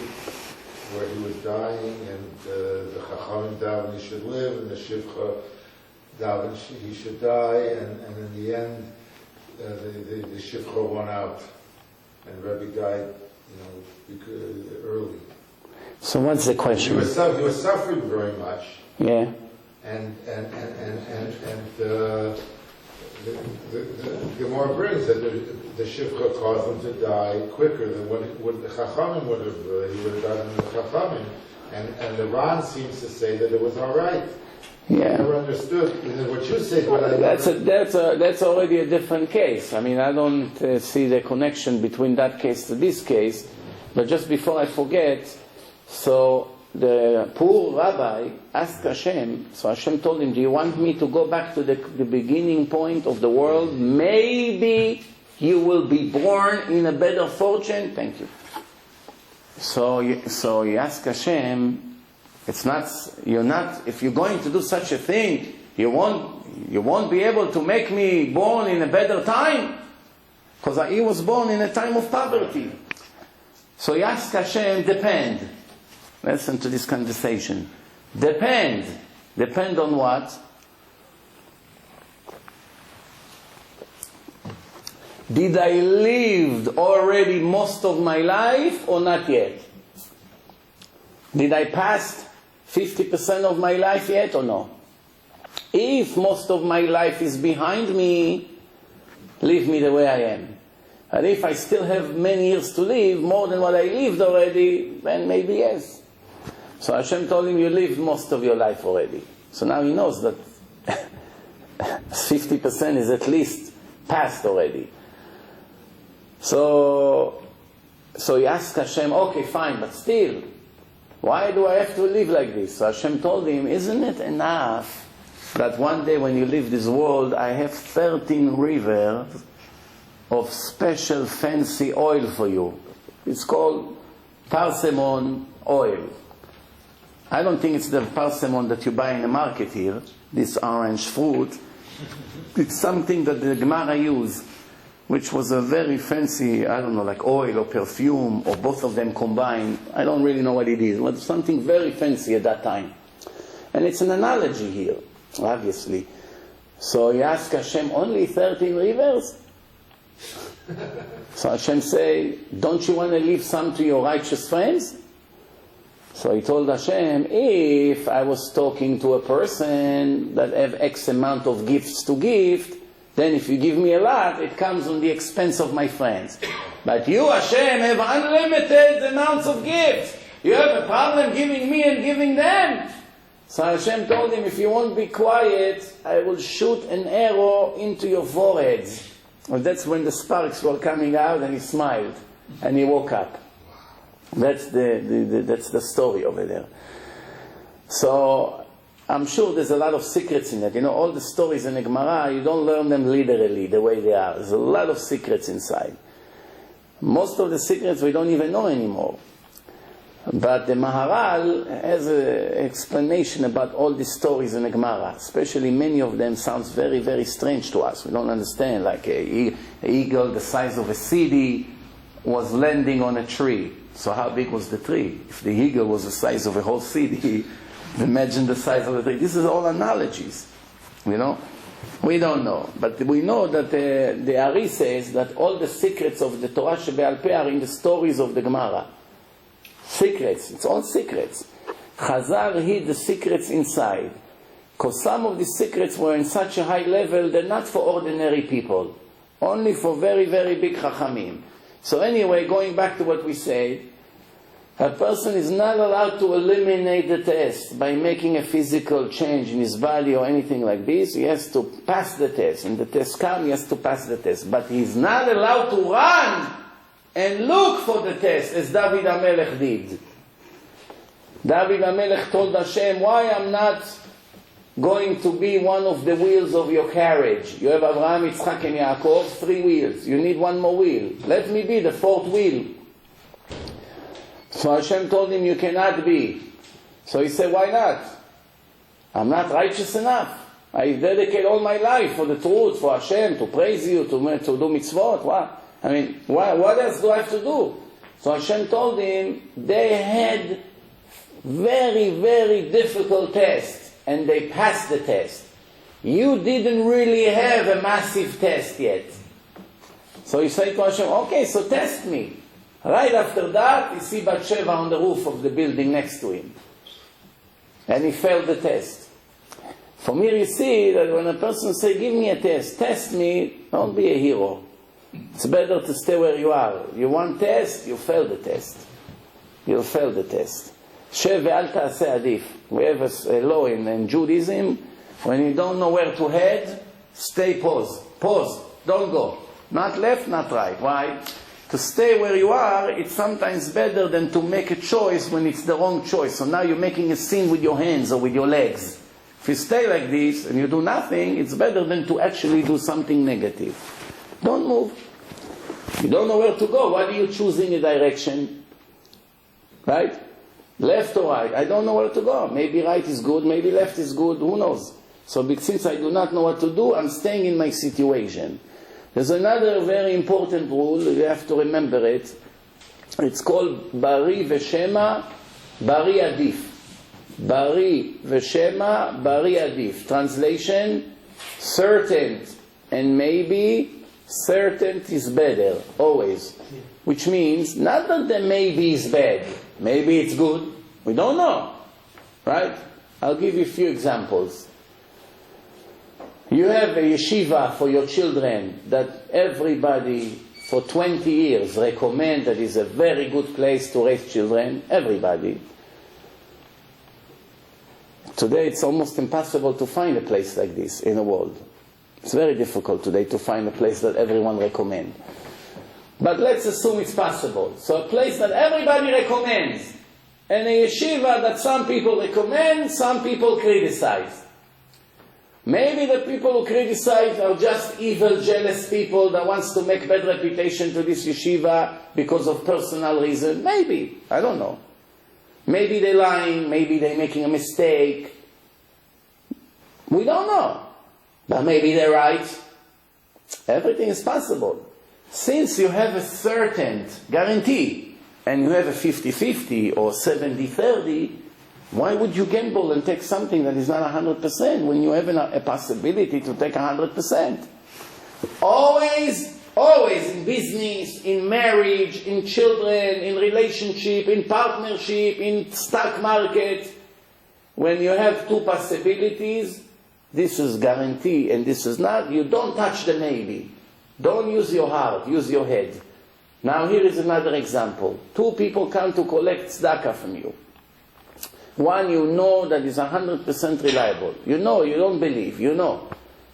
where he was dying, and the Chachamim davened he should live, and the shivcha davened he should die, and in the end, the shivcha won out, and Rebbe died, early. So what's the question? He was suffering very much. Yeah. And the Gemara brings that the shivcha caused him to die quicker than what the Chachamim would have. He would have died in the Chachamim, and the Ran seems to say that it was all right. Yeah. I never understood what you said. That's already a different case. I mean, I don't see the connection between that case to this case. But just before I forget, so the poor rabbi asked Hashem, so Hashem told him, do you want me to go back to the beginning point of the world? Maybe you will be born in a better fortune. Thank you. So he asked Hashem, if you're going to do such a thing, you won't be able to make me born in a better time, because he was born in a time of poverty. So he asked Hashem, depend. Listen to this conversation. Depend. Depend on what? Did I live already most of my life or not yet? Did I pass 50% of my life yet or no? If most of my life is behind me, leave me the way I am. And if I still have many years to live, more than what I lived already, then maybe yes. So Hashem told him, you lived most of your life already. So now he knows that 50% is at least past already. So he asked Hashem, okay, fine, but still, why do I have to live like this? So Hashem told him, isn't it enough that one day when you leave this world, I have 13 rivers of special fancy oil for you. It's called parsimon oil. I don't think it's the parsimon that you buy in the market here, this orange fruit. It's something that the Gemara used, which was a very fancy, I don't know, like oil or perfume, or both of them combined. I don't really know what it is. It was something very fancy at that time. And it's an analogy here, obviously. So he asked Hashem, only 13 rivers? So Hashem say, don't you want to leave some to your righteous friends? So he told Hashem, if I was talking to a person that have X amount of gifts to give, then if you give me a lot, it comes on the expense of my friends. But you, Hashem, have unlimited amounts of gifts. You have a problem giving me and giving them. So Hashem told him, if you won't be quiet, I will shoot an arrow into your foreheads. Well, that's when the sparks were coming out, and he smiled, and he woke up. That's the story over there. So I'm sure there's a lot of secrets in it. All the stories in the Gemara, you don't learn them literally the way they are. There's a lot of secrets inside. Most of the secrets we don't even know anymore. But the Maharal has an explanation about all these stories in the Gemara. Especially many of them sounds very, very strange to us. We don't understand. Like an eagle the size of a city was landing on a tree. So how big was the tree? If the eagle was the size of a whole city, imagine the size of the tree. This is all analogies. We don't know. But we know that the Ari says that all the secrets of the Torah Shebe'al Peh are in the stories of the Gemara. Secrets. It's all secrets. Chazal hid the secrets inside. Because some of the secrets were in such a high level, they're not for ordinary people. Only for very, very big Chachamim. So anyway, going back to what we said, a person is not allowed to eliminate the test by making a physical change in his body or anything like this. He has to pass the test. And the test comes, he has to pass the test. But he's not allowed to run and look for the test, as David HaMelech did. David HaMelech told Hashem, why I'm not going to be one of the wheels of your carriage. You have Abraham, Yitzchak, and Yaakov, 3 wheels. You need one more wheel. Let me be the 4th wheel. So Hashem told him, you cannot be. So he said, why not? I'm not righteous enough. I dedicate all my life for the truth, for Hashem, to praise you, to do mitzvot. What? I mean, what else do I have to do? So Hashem told him, they had very, very difficult tests, and they passed the test. You didn't really have a massive test yet. So he said to Hashem, okay, so test me. Right after that, you see Bathsheba on the roof of the building next to him. And he failed the test. From here you see that when a person says, give me a test me, don't be a hero. It's better to stay where you are. You want test, you fail the test. You'll fail the test. Shev ve'al ta'aseh adif. We have a law in Judaism. When you don't know where to head, stay, pause. Pause. Don't go. Not left, not right. Why? To stay where you are, it's sometimes better than to make a choice when it's the wrong choice. So now you're making a sin with your hands or with your legs. If you stay like this and you do nothing, it's better than to actually do something negative. Don't move. You don't know where to go. What are you choosing a direction? Right? Left or right? I don't know where to go. Maybe right is good, maybe left is good, who knows? So since I do not know what to do, I'm staying in my situation. There's another very important rule, you have to remember it. It's called Bari Veshema, Bari Adif. Bari Veshema, Bari Adif. Translation, certain and maybe, certain is better, always. Which means, not that the maybe is bad, maybe it's good, we don't know. Right? I'll give you a few examples. You have a yeshiva for your children that everybody for 20 years recommend that is a very good place to raise children. Everybody. Today it's almost impossible to find a place like this in the world. It's very difficult today to find a place that everyone recommends. But let's assume it's possible. So a place that everybody recommends, and a yeshiva that some people recommend, some people criticize. Maybe the people who criticize are just evil, jealous people that wants to make bad reputation to this yeshiva because of personal reason. Maybe. I don't know. Maybe they're lying. Maybe they're making a mistake. We don't know. But maybe they're right. Everything is possible. Since you have a certain guarantee, and you have a 50-50 or 70-30, why would you gamble and take something that is not 100% when you have a possibility to take 100%? Always, always in business, in marriage, in children, in relationship, in partnership, in stock market, when you have 2 possibilities, this is guarantee and this is not, you don't touch the maybe. Don't use your heart, use your head. Now here is another example. 2 people come to collect tzedakah from you. One you know that is 100% reliable. You know, you don't believe, you know.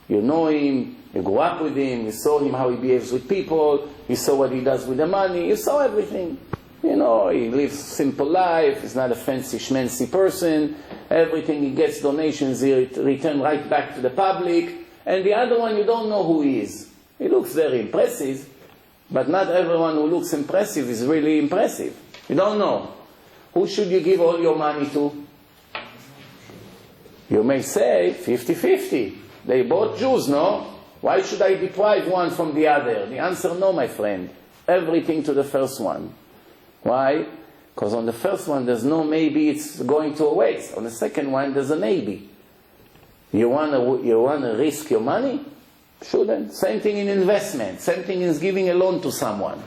You know him, you grew up with him, you saw him how he behaves with people, you saw what he does with the money, you saw everything. You know, he lives a simple life, he's not a fancy schmancy person, everything he gets donations he return right back to the public. And the other one you don't know who he is. He looks very impressive, but not everyone who looks impressive is really impressive. You don't know. Who should you give all your money to? You may say 50-50. They both Jews, no? Why should I deprive one from the other? The answer, no, my friend. Everything to the first one. Why? Because on the first one there's no maybe it's going to a waste. On the second one there's a maybe. You want to risk your money? Shouldn't. Same thing in investment. Same thing in giving a loan to someone.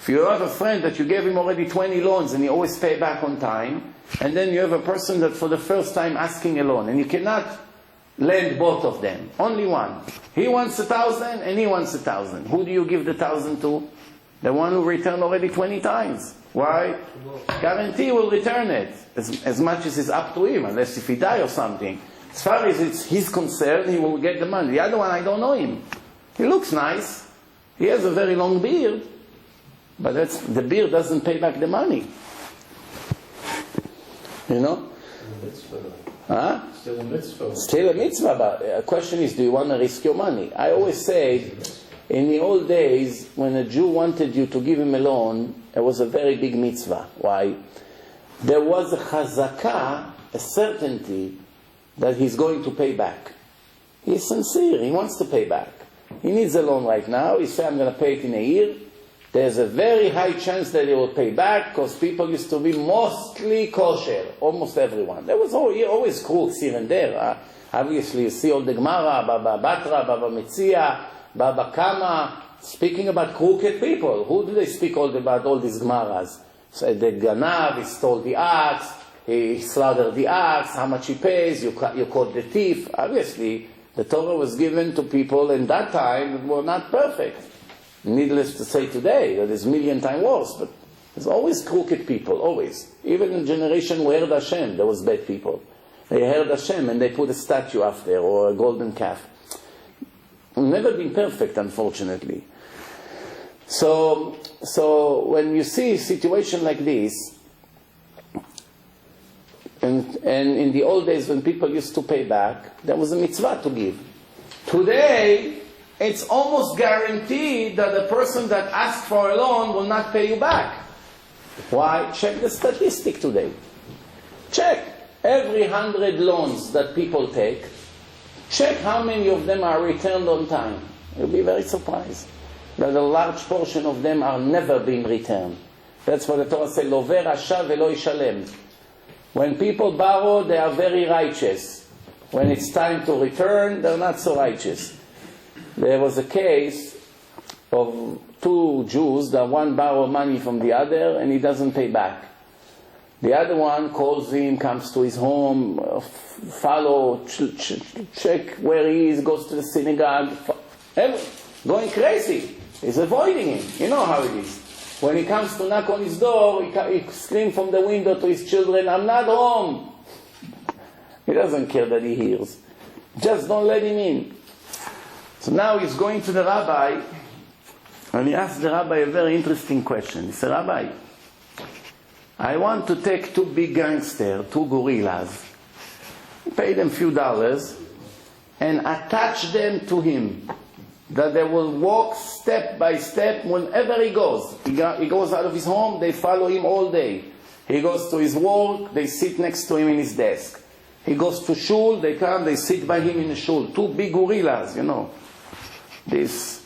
If you have a friend that you gave him already 20 loans and he always pay back on time, and then you have a person that for the first time asking a loan, and you cannot lend both of them, only one. He wants 1,000 and he wants 1,000. Who do you give the 1,000 to? The one who returned already 20 times. Why? Guarantee will return it, as much as it's up to him, unless if he die or something. As far as it's his concern, he will get the money. The other one, I don't know him. He looks nice. He has a very long beard. But the beard doesn't pay back the money. You know? Huh? Still a mitzvah. Still a mitzvah, but the question is, do you want to risk your money? I always say, in the old days, when a Jew wanted you to give him a loan, it was a very big mitzvah. Why? There was a chazakah, a certainty, that he's going to pay back. He's sincere, he wants to pay back. He needs a loan right now, he said, I'm going to pay it in a year. There's a very high chance that he will pay back, because people used to be mostly kosher, almost everyone. There was always crooks here and there. Obviously, you see all the Gemara, Baba Batra, Baba Metzia, Baba Kama, speaking about crooked people. Who do they speak about all these Gemaras? So the Ganav, he stole the ox, he slaughtered the ox, how much he pays, you caught the thief. Obviously, the Torah was given to people in that time that were not perfect. Needless to say today, that is 1,000,000 times worse, but there's always crooked people, always. Even in the generation who heard Hashem, there was bad people. They heard Hashem and they put a statue after, or a golden calf. Never been perfect, unfortunately. So when you see a situation like this, and in the old days when people used to pay back, there was a mitzvah to give. Today, it's almost guaranteed that the person that asked for a loan will not pay you back. Why? Check the statistic today. Check every 100 loans that people take. Check how many of them are returned on time. You'll be very surprised that a large portion of them are never being returned. That's what the Torah says, Lover rasha velo yishalem. When people borrow, they are very righteous. When it's time to return, they're not so righteous. There was a case of two Jews that one borrowed money from the other and he doesn't pay back. The other one calls him, comes to his home, check where he is, goes to the synagogue, going crazy. He's avoiding him. You know how it is. When he comes to knock on his door, he screams from the window to his children, I'm not home. He doesn't care that he hears. Just don't let him in. So now he's going to the rabbi, and he asked the rabbi a very interesting question. He said, Rabbi, I want to take two big gangsters, two gorillas, pay them a few dollars, and attach them to him, that they will walk step by step whenever he goes. He goes out of his home, they follow him all day. He goes to his work, they sit next to him in his desk. He goes to shul, they come, they sit by him in the shul. Two big gorillas, you know. This,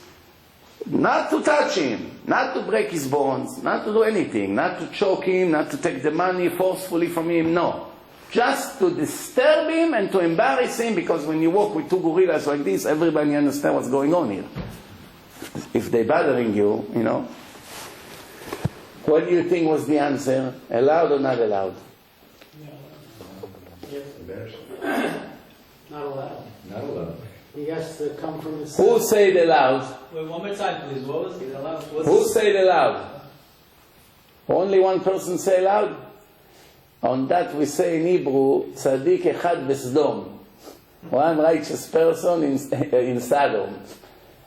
not to touch him, not to break his bones, not to do anything, not to choke him, not to take the money forcefully from him, no. Just to disturb him and to embarrass him, because when you walk with two gorillas like this, everybody understands what's going on here. If they're bothering you, you know. What do you think was the answer? Allowed or not allowed? Not allowed. Not allowed. He has to come from his... Who said allowed? Wait, one more time, please. What was it? Allowed? Who said allowed? Only one person say allowed? On that we say in Hebrew, Tzadik echad besdom. One righteous person in Sodom.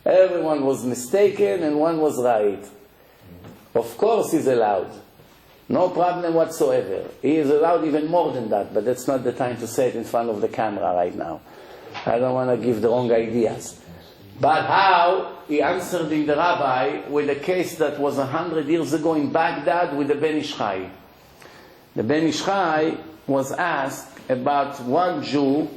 Everyone was mistaken and one was right. Of course he's allowed. No problem whatsoever. He is allowed even more than that, but that's not the time to say it in front of the camera right now. I don't want to give the wrong ideas. But how? He answered in the rabbi with a case that was 100 years ago in Baghdad with the Ben Ish Chai. The Ben Ish Chai was asked about one Jew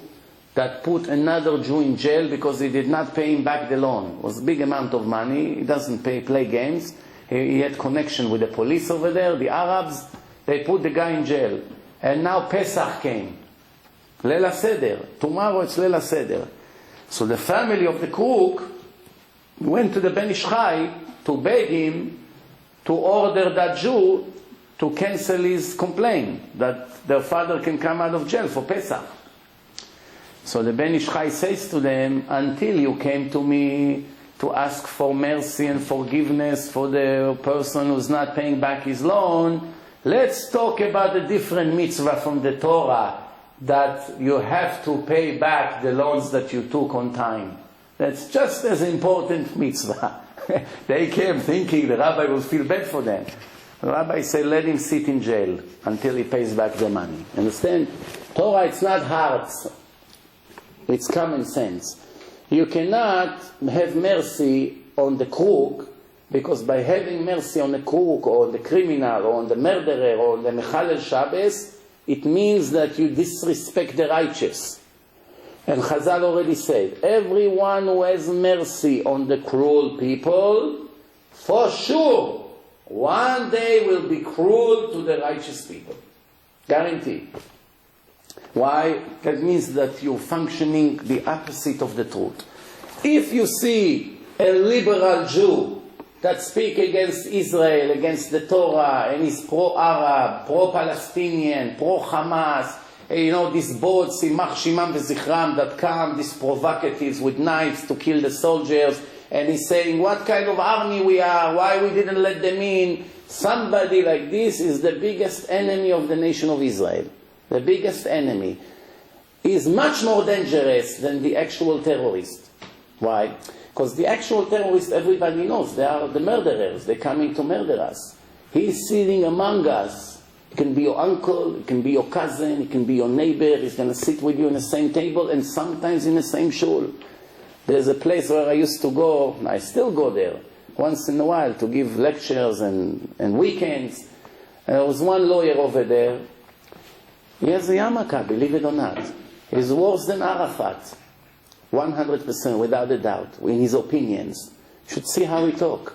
that put another Jew in jail because he did not pay him back the loan. It was a big amount of money. He doesn't play games. He had connection with the police over there, the Arabs. They put the guy in jail. And now Pesach came. Leila Seder. Tomorrow it's Leila Seder. So the family of the crook went to the Ben Ish Chai to beg him to order that Jew to cancel his complaint, that their father can come out of jail for Pesach. So the Ben Ish Chai says to them, until you came to me to ask for mercy and forgiveness for the person who's not paying back his loan, let's talk about a different mitzvah from the Torah, that you have to pay back the loans that you took on time. That's just as important mitzvah. They came thinking the rabbi will feel bad for them. The rabbi said, let him sit in jail until he pays back the money. Understand? Torah, it's not hearts. It's common sense. You cannot have mercy on the crook, because by having mercy on the crook or the criminal or on the murderer or on the Mechalel Shabbos, it means that you disrespect the righteous. And Chazal already said, everyone who has mercy on the cruel people, for sure, one day will be cruel to the righteous people. Guaranteed. Why? That means that you're functioning the opposite of the truth. If you see a liberal Jew that speaks against Israel, against the Torah, and is pro-Arab, pro-Palestinian, pro-Hamas, these boats, Imach Shimam v'Zichram, that come, these provocatives with knives to kill the soldiers, and he's saying, what kind of army we are, why we didn't let them in. Somebody like this is the biggest enemy of the nation of Israel. The biggest enemy. Is much more dangerous than the actual terrorist. Why? Because the actual terrorists, everybody knows, they are the murderers. They're coming to murder us. He's sitting among us. It can be your uncle, it can be your cousin, it can be your neighbor. He's going to sit with you in the same table and sometimes in the same shul. There's a place where I used to go, I still go there, once in a while to give lectures and weekends. There was one lawyer over there. He has a yarmulke, believe it or not. He's worse than Arafat. 100%, without a doubt, in his opinions. You should see how he talks.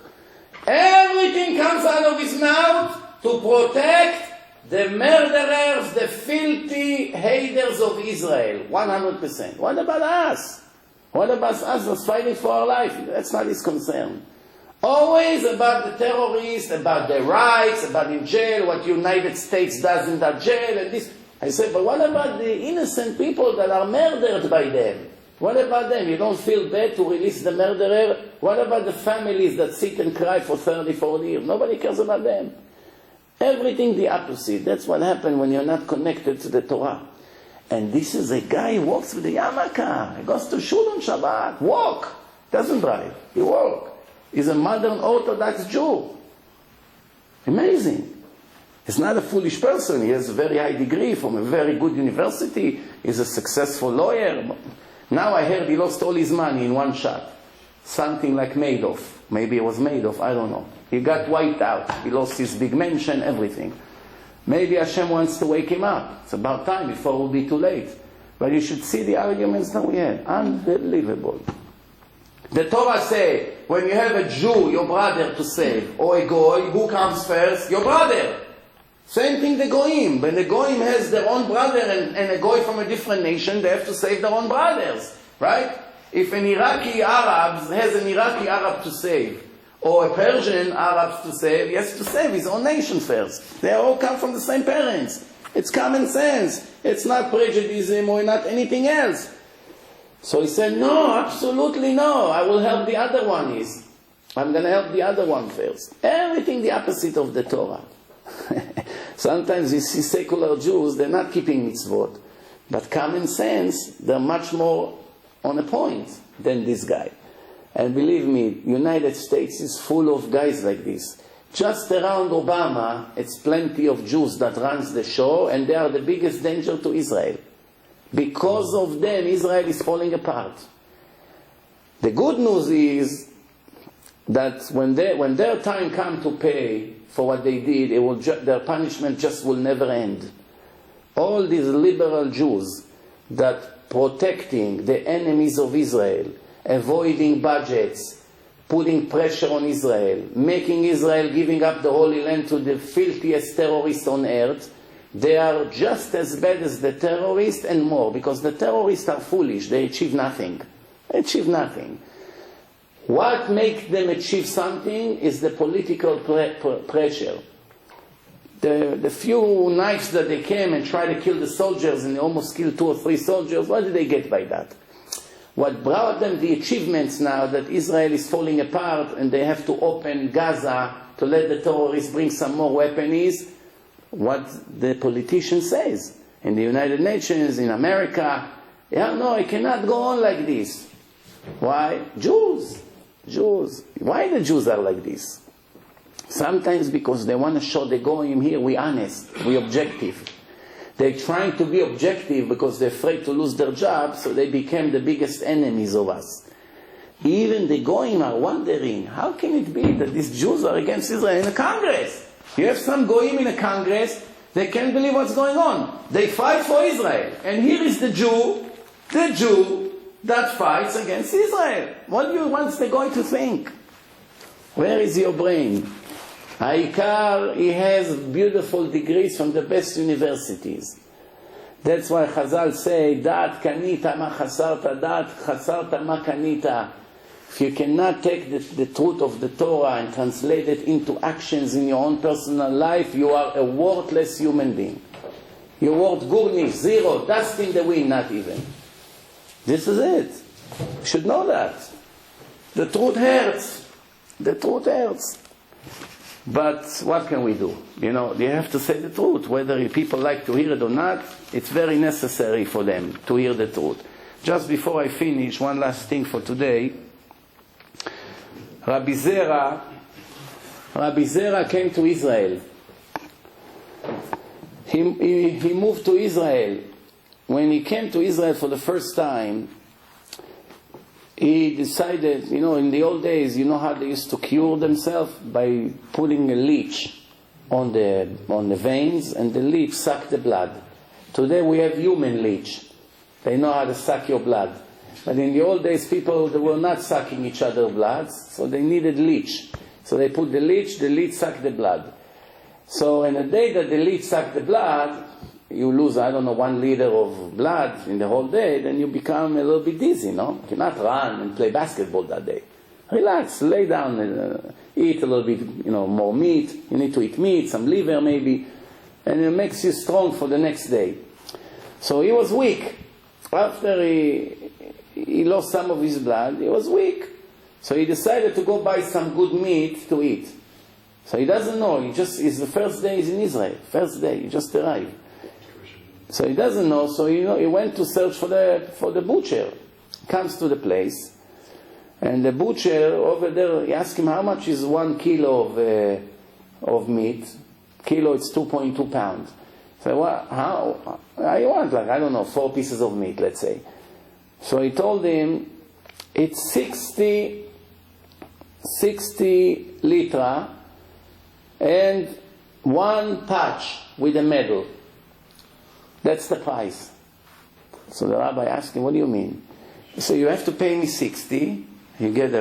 Everything comes out of his mouth to protect the murderers, the filthy haters of Israel. 100%. What about us? What about us that's fighting for our life? That's not his concern. Always about the terrorists, about their rights, about in jail, what the United States does in that jail, and this. I said, but what about the innocent people that are murdered by them? What about them? You don't feel bad to release the murderer? What about the families that sit and cry for 30, 40 years? Nobody cares about them. Everything the opposite. That's what happens when you're not connected to the Torah. And this is a guy who walks with a yarmulke. He goes to shul on Shabbat. Walk. Doesn't drive. He walks. He's a modern Orthodox Jew. Amazing. He's not a foolish person. He has a very high degree from a very good university. He's a successful lawyer. Now I heard he lost all his money in one shot. Something like Madoff. Maybe it was Madoff, I don't know. He got wiped out. He lost his big mansion, everything. Maybe Hashem wants to wake him up. It's about time before it will be too late. But you should see the arguments that we had. Unbelievable. The Torah says, when you have a Jew, your brother, to save, or a Goy, who comes first? Your brother. Same thing the Goyim. When the Goyim has their own brother and a Goy from a different nation, they have to save their own brothers. Right? If an Iraqi Arab has an Iraqi Arab to save, or a Persian Arab to save, he has to save his own nation first. They all come from the same parents. It's common sense. It's not prejudice or not anything else. So he said, no, absolutely no. I will help the other one. I'm going to help the other one first. Everything the opposite of the Torah. Sometimes you see secular Jews, they're not keeping mitzvot. But common sense, they're much more on a point than this guy. And believe me, United States is full of guys like this. Just around Obama, it's plenty of Jews that runs the show, and they are the biggest danger to Israel. Because of them, Israel is falling apart. The good news is that when their time comes to pay for what they did, their punishment just will never end. All these liberal Jews that protecting the enemies of Israel, avoiding budgets, putting pressure on Israel, making Israel giving up the Holy Land to the filthiest terrorists on earth, they are just as bad as the terrorists and more, because the terrorists are foolish. They achieve nothing. They achieve nothing. What makes them achieve something is the political pressure. The few knives that they came and tried to kill the soldiers, and they almost killed 2 or 3 soldiers, what did they get by that? What brought them the achievements now that Israel is falling apart and they have to open Gaza to let the terrorists bring some more weapons is what the politician says in the United Nations, in America. Yeah, no, it cannot go on like this. Why? Jews. Why the Jews are like this? Sometimes because they want to show the goyim here, we honest, we objective. They're trying to be objective because they're afraid to lose their job, so they became the biggest enemies of us. Even the Goyim are wondering, how can it be that these Jews are against Israel in the Congress? You have some Goyim in the Congress, they can't believe what's going on. They fight for Israel. And here is the Jew that fights against Israel. What they're going to think? Where is your brain? Ha'ikar, he has beautiful degrees from the best universities. That's why Chazal say, Dat kanita ma chasarta, dat chasarta ma kanita. If you cannot take the truth of the Torah and translate it into actions in your own personal life, you are a worthless human being. You're worth gurnish, zero, dust in the wind, not even. This is it. You should know that. The truth hurts. The truth hurts. But what can we do? You have to say the truth. Whether people like to hear it or not, it's very necessary for them to hear the truth. Just before I finish, one last thing for today. Rabbi Zera came to Israel. He moved to Israel. When he came to Israel for the first time, he decided, in the old days, how they used to cure themselves? By putting a leech on the veins, and the leech sucked the blood. Today we have human leech. They know how to suck your blood. But in the old days, people, they were not sucking each other's blood, so they needed leech. So they put the leech sucked the blood. So in the day that the leech sucked the blood, you lose, 1 liter of blood in the whole day, then you become a little bit dizzy, no? You cannot run and play basketball that day. Relax, lay down, and eat a little bit, more meat. You need to eat meat, some liver maybe, and it makes you strong for the next day. So he was weak. After he lost some of his blood, he was weak. So he decided to go buy some good meat to eat. So he doesn't know, it's the first day he's in Israel. First day, he just arrived. So he doesn't know, so he went to search for the butcher. Comes to the place, and the butcher over there, he asks him, how much is 1 kilo of meat? Kilo, it's 2.2 pounds. So how you want, 4 pieces of meat, let's say. So he told him, it's 60 litra and 1 patch with a medal. That's the price. So the rabbi asked him, what do you mean? So you have to pay me 60, you get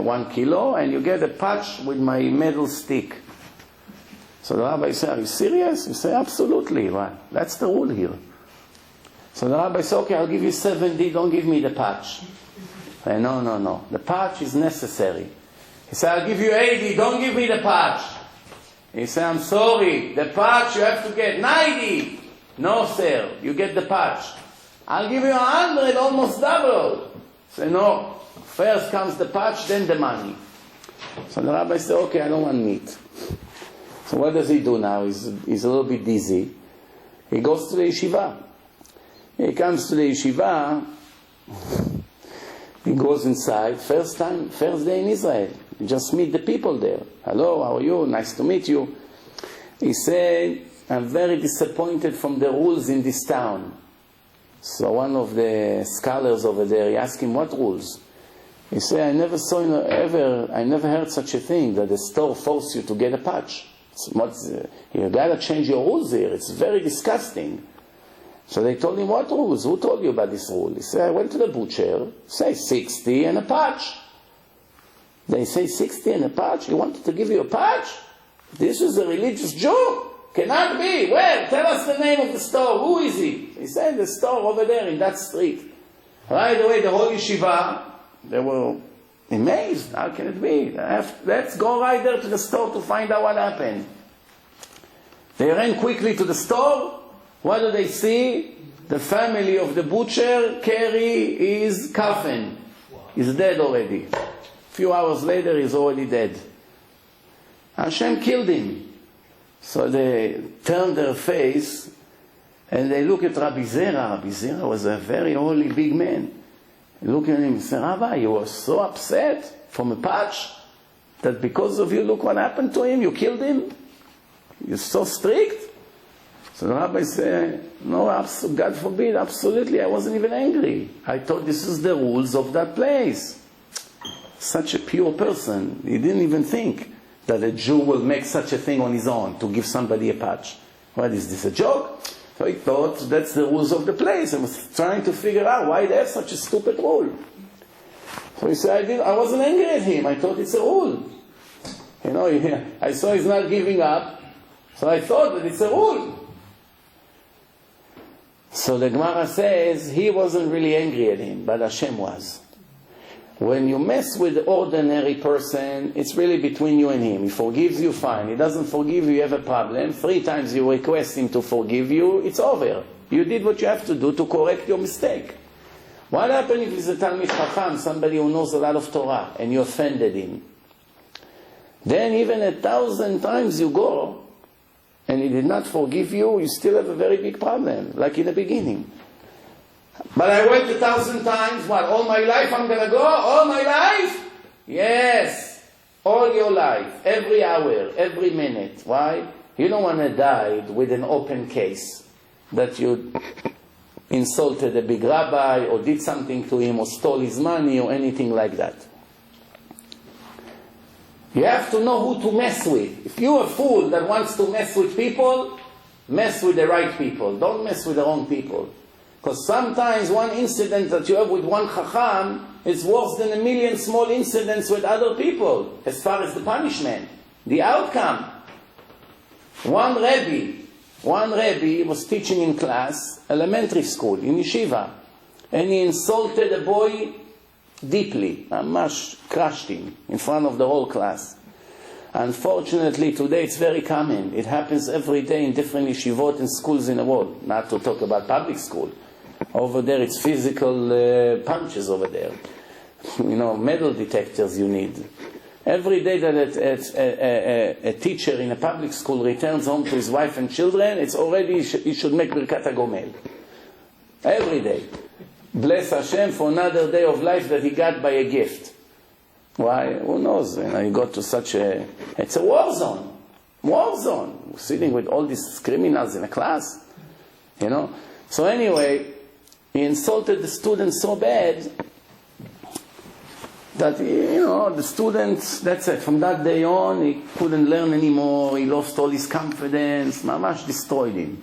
1 kilo, and you get a patch with my medal stick. So the rabbi said, are you serious? He said, absolutely. Right. That's the rule here. So the rabbi said, okay, I'll give you 70, don't give me the patch. I said, no. The patch is necessary. He said, I'll give you 80, don't give me the patch. He said, I'm sorry, the patch you have to get 90. No, sir, you get the patch. I'll give you 100, almost double. Say, no, first comes the patch, then the money. So the rabbi said, okay, I don't want meat. So what does he do now? He's a little bit dizzy. He goes to the yeshiva. He comes to the yeshiva. He goes inside. First day in Israel. You just meet the people there. Hello, how are you? Nice to meet you. He said, I'm very disappointed from the rules in this town. So one of the scholars over there, he asked him, what rules? He said, I never heard such a thing, that the store forced you to get a patch. You gotta change your rules here. It's very disgusting. So they told him, what rules? Who told you about this rule? He said, I went to the butcher, say 60 and a patch. They say 60 and a patch? He wanted to give you a patch? This is a religious Jew? Cannot be. Where? Tell us the name of the store. Who is he? He said, the store over there in that street. Right away, the whole yeshiva, they were amazed. How can it be? Let's go right there to the store to find out what happened. They ran quickly to the store. What do they see? The family of the butcher carry his coffin. He's dead already. A few hours later, he's already dead. Hashem killed him. So they turned their face and they look at Rabbi Zera. Rabbi Zera was a very holy big man. They look at him and say, Rabbi, you were so upset from a patch that because of you, look what happened to him, you killed him? You're so strict? So the rabbi said, no, God forbid, absolutely, I wasn't even angry. I thought this is the rules of that place. Such a pure person, he didn't even think that a Jew will make such a thing on his own to give somebody a patch. What is this, a joke? So he thought that's the rules of the place and was trying to figure out why they have such a stupid rule. So he said, I wasn't angry at him, I thought it's a rule. You know, I saw he's not giving up, so I thought that it's a rule. So the Gemara says he wasn't really angry at him, but Hashem was. When you mess with the ordinary person, it's really between you and him. He forgives you, fine. He doesn't forgive you, you have a problem. 3 times you request him to forgive you, it's over. You did what you have to do to correct your mistake. What happens if he's a Talmid Chacham, somebody who knows a lot of Torah, and you offended him? Then even 1,000 times you go, and he did not forgive you, you still have a very big problem, like in the beginning. But I went 1,000 times, what, all my life I'm going to go? All my life? Yes, all your life, every hour, every minute. Why? You don't want to die with an open case that you insulted a big rabbi or did something to him or stole his money or anything like that. You have to know who to mess with. If you're a fool that wants to mess with people, mess with the right people. Don't mess with the wrong people. Because sometimes one incident that you have with one chacham is worse than 1,000,000 small incidents with other people, as far as the punishment, the outcome. One Rebbe was teaching in class, elementary school, in yeshiva, and he insulted a boy deeply. Amash crushed him in front of the whole class. Unfortunately, today it's very common. It happens every day in different yeshivot and schools in the world. Not to talk about public school. Over there it's physical punches over there. You know, metal detectors you need. Every day that a teacher in a public school returns home to his wife and children, it's already, he should make Birkat HaGomel. Every day. Bless Hashem for another day of life that he got by a gift. Why? Who knows? You know, you got to such a... It's a war zone. War zone. Sitting with all these criminals in a class. You know? So anyway, he insulted the students so bad that, you know, the students, that's it. From that day on, he couldn't learn anymore. He lost all his confidence. Mamash destroyed him.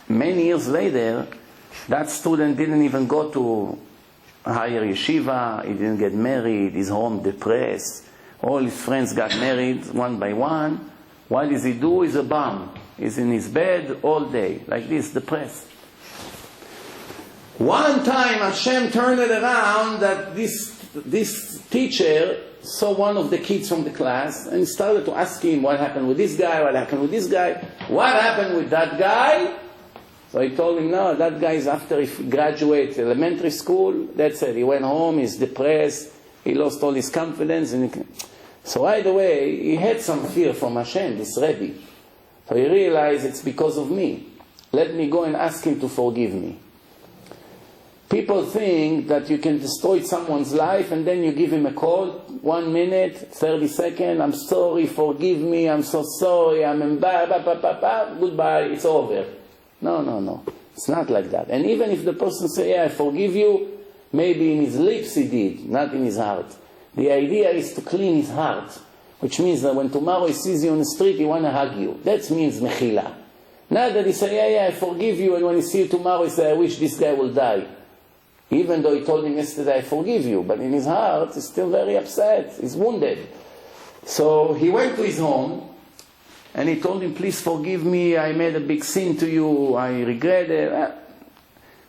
Many years later, that student didn't even go to a higher yeshiva. He didn't get married. He's home depressed. All his friends got married one by one. What does he do? He's a bum. He's in his bed all day, like this, depressed. One time Hashem turned it around that this teacher saw one of the kids from the class and started to ask him what happened with this guy, what happened with this guy, what happened with that guy. So he told him, no, that guy is after he graduated elementary school, that's it, he went home, he's depressed, he lost all his confidence. So right away, he had some fear from Hashem, this Rebbe. So he realized it's because of me. Let me go and ask him to forgive me. People think that you can destroy someone's life and then you give him a call, 1 minute, 30 seconds, I'm sorry, forgive me, I'm so sorry, I'm embarrassed, goodbye, it's over. No. It's not like that. And even if the person says, yeah, I forgive you, maybe in his lips he did, not in his heart. The idea is to clean his heart, which means that when tomorrow he sees you on the street, he want to hug you. That means mechila. Not that he say, yeah, I forgive you, and when he see you tomorrow, he say, I wish this guy will die. Even though he told him yesterday, I forgive you, but in his heart, he's still very upset, he's wounded. So he went to his home, and he told him, please forgive me, I made a big sin to you, I regret it.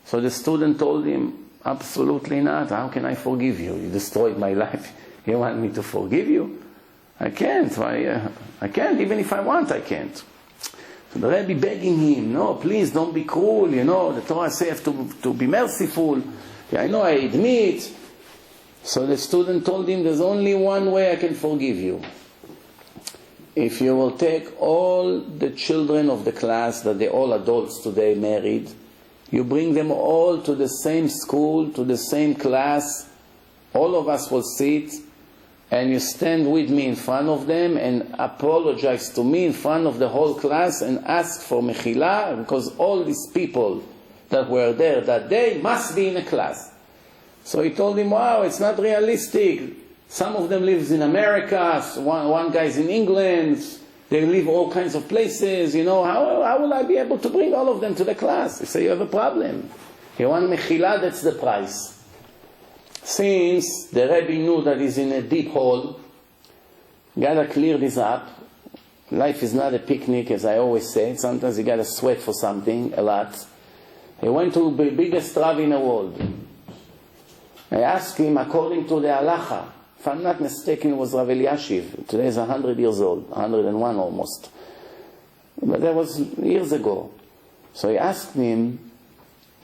So the student told him, absolutely not, how can I forgive you? You destroyed my life. You want me to forgive you? I can't, I can't, even if I want, I can't. So the Rebbe begging him, no, please don't be cruel, you know, the Torah says to be merciful. Yeah, I know, I admit. So the student told him, there's only one way I can forgive you. If you will take all the children of the class, that they're all adults today, married, you bring them all to the same school, to the same class, all of us will sit, and you stand with me in front of them and apologize to me in front of the whole class and ask for mechila, because all these people that were there that day must be in a class. So he told him, wow, it's not realistic. Some of them lives in America, one guy's in England, they live all kinds of places, you know, how will I be able to bring all of them to the class? He said, you have a problem. You want mechila, that's the price. Since the Rebbe knew that he's in a deep hole, gotta clear this up. Life is not a picnic, as I always say. Sometimes you gotta sweat for something, a lot. He went to the biggest Rav in the world. I asked him, according to the halacha, if I'm not mistaken, it was Rav Eliashiv. Today is 100 years old, 101 almost. But that was years ago. So he asked him,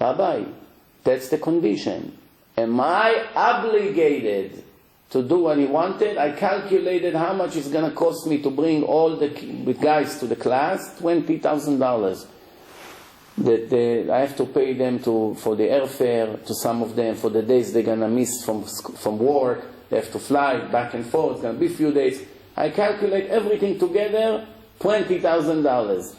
Rabbi, that's the condition. Am I obligated to do what he wanted? I calculated how much it's going to cost me to bring all the guys to the class, $20,000. I have to pay them for the airfare, to some of them, for the days they're going to miss from work. They have to fly back and forth. It's going to be a few days. I calculate everything together, $20,000.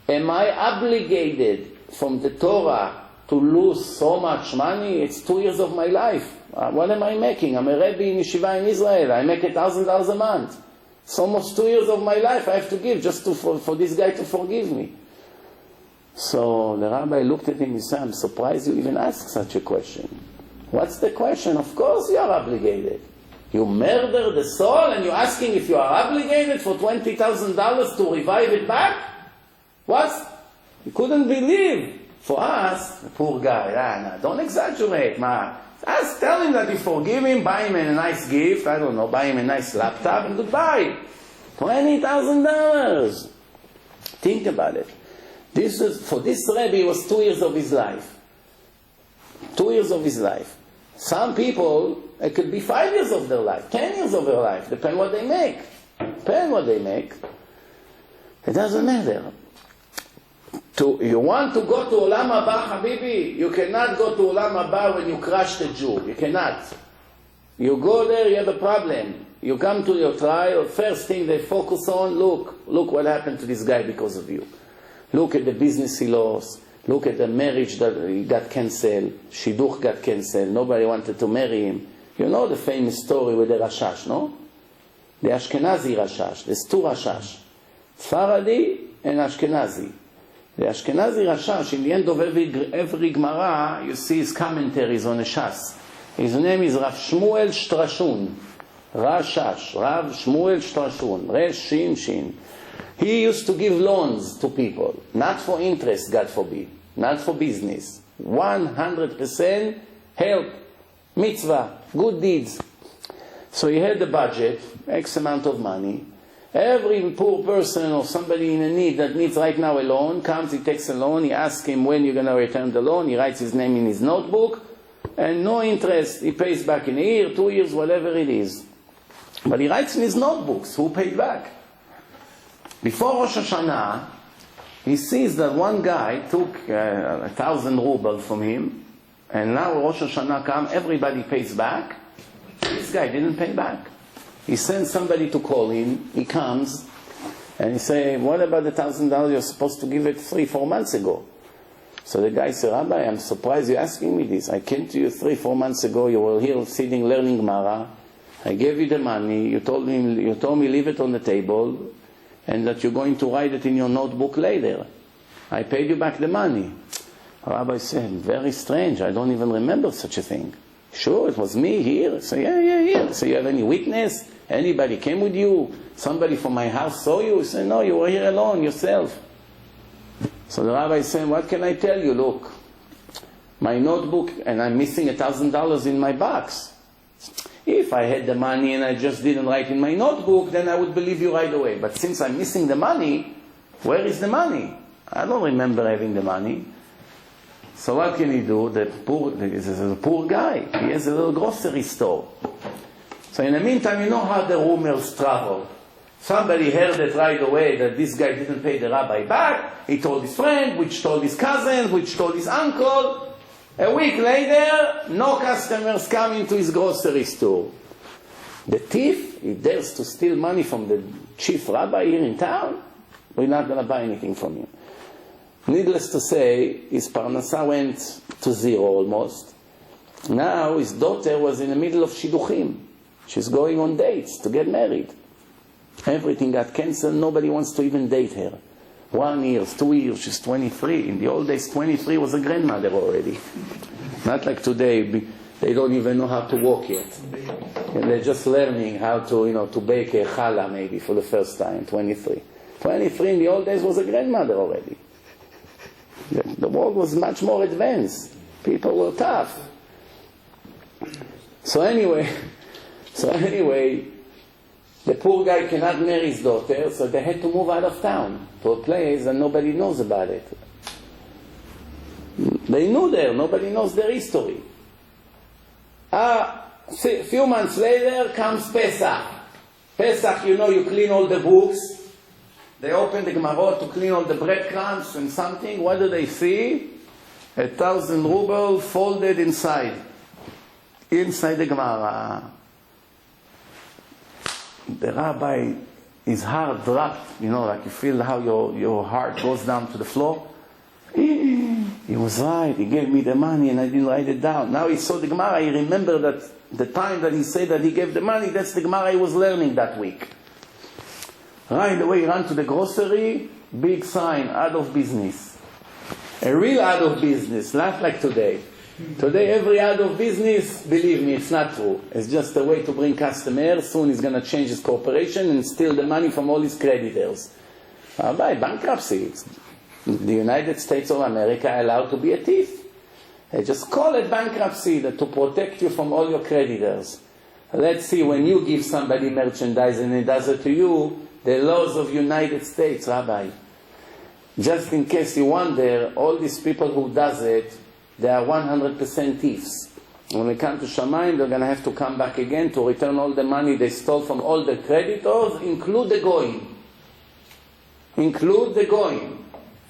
Am I obligated from the Torah to lose so much money? It's 2 years of my life. What am I making? I'm a Rebbe in Yeshiva in Israel. I make $1,000 a month. It's almost 2 years of my life I have to give just for this guy to forgive me. So the rabbi looked at him and said, I'm surprised you even asked such a question. What's the question? Of course you are obligated. You murder the soul and you're asking if you are obligated for $20,000 to revive it back? What? You couldn't believe. For us, the poor guy, don't exaggerate, Just tell him that you forgive him, buy him a nice gift, I don't know, buy him a nice laptop, and goodbye. $20,000. Think about it. For this Rebbe, it was 2 years of his life. 2 years of his life. Some people, it could be 5 years of their life, 10 years of their life, depend what they make. It doesn't matter. You want to go to Olam Haba, Habibi? You cannot go to Olam Haba when you crush the Jew. You cannot. You go there, you have a problem. You come to your trial, first thing they focus on, look what happened to this guy because of you. Look at the business he lost. Look at the marriage that he got cancelled. Shidduch got cancelled. Nobody wanted to marry him. You know the famous story with the Rashash, no? The Ashkenazi Rashash. There's two Rashash. Sfaradi and Ashkenazi. The Ashkenazi Rashash, in the end of every Gemara, you see his commentaries on the Shas. His name is Rav Shmuel Shtrashun. Rashash. Rav Shmuel Shtrashun. Resh Shin Shin. He used to give loans to people. Not for interest, God forbid. Not for business. 100% help. Mitzvah. Good deeds. So he had the budget, X amount of money. Every poor person or somebody in a need that needs right now a loan comes, he takes a loan, he asks him when you're going to return the loan, he writes his name in his notebook, and no interest, he pays back in a year, 2 years, whatever it is. But he writes in his notebooks who paid back. Before Rosh Hashanah, he sees that one guy took 1,000 rubles from him, and now Rosh Hashanah comes, everybody pays back. This guy didn't pay back. He sends somebody to call him, he comes, and he says, what about the $1,000 you're supposed to give it 3-4 months ago? So the guy said, Rabbi, I'm surprised you're asking me this. I came to you 3-4 months ago, you were here sitting learning Gemara, I gave you the money, you told me leave it on the table, and that you're going to write it in your notebook later. I paid you back the money. Rabbi said, very strange, I don't even remember such a thing. Sure, it was me here. So yeah. So you have any witness? Anybody came with you? Somebody from my house saw you? He said, no, you were here alone, yourself. So the rabbi said, what can I tell you? Look, my notebook, and I'm missing $1,000 in my box. If I had the money and I just didn't write in my notebook, then I would believe you right away. But since I'm missing the money, where is the money? I don't remember having the money. So what can he do? This is a poor guy. He has a little grocery store. So in the meantime, you know how the rumors travel. Somebody heard it right away that this guy didn't pay the rabbi back. He told his friend, which told his cousin, which told his uncle. A week later, no customers come into his grocery store. The thief, he dares to steal money from the chief rabbi here in town, we're not going to buy anything from him. Needless to say, his parnasa went to zero almost. Now his daughter was in the middle of shidduchim. She's going on dates to get married. Everything got cancelled, nobody wants to even date her. 1 year, 2 years, she's 23. In the old days, 23 was a grandmother already. Not like today, they don't even know how to walk yet. And they're just learning how to, to bake a challah maybe for the first time, 23. 23 in the old days was a grandmother already. The world was much more advanced. People were tough. So anyway, the poor guy cannot marry his daughter, so they had to move out of town to a place and nobody knows about it. They knew there, nobody knows their history. A few months later comes Pesach. Pesach, you clean all the books. They open the Gemarot to clean all the breadcrumbs and something. What do they see? 1,000 rubles folded inside the Gemara. The rabbi, his heart dropped, like you feel how your heart goes down to the floor. He was right, he gave me the money and I didn't write it down. Now he saw the Gemara, he remembered that the time that he said that he gave the money, that's the Gemara he was learning that week. Right away he ran to the grocery, big sign, out of business. A real out of business, not like today. Today every out of business, believe me, it's not true. It's just a way to bring customers. Soon he's going to change his corporation and steal the money from all his creditors. By bankruptcy. The United States of America are allowed to be a thief. They just call it bankruptcy to protect you from all your creditors. Let's see, when you give somebody merchandise and he does it to you, the laws of United States, Rabbi. Just in case you wonder, all these people who does it, they are 100% thieves. When they come to Shamayim, they're going to have to come back again to return all the money they stole from all the creditors, include the goyim. Include the goyim.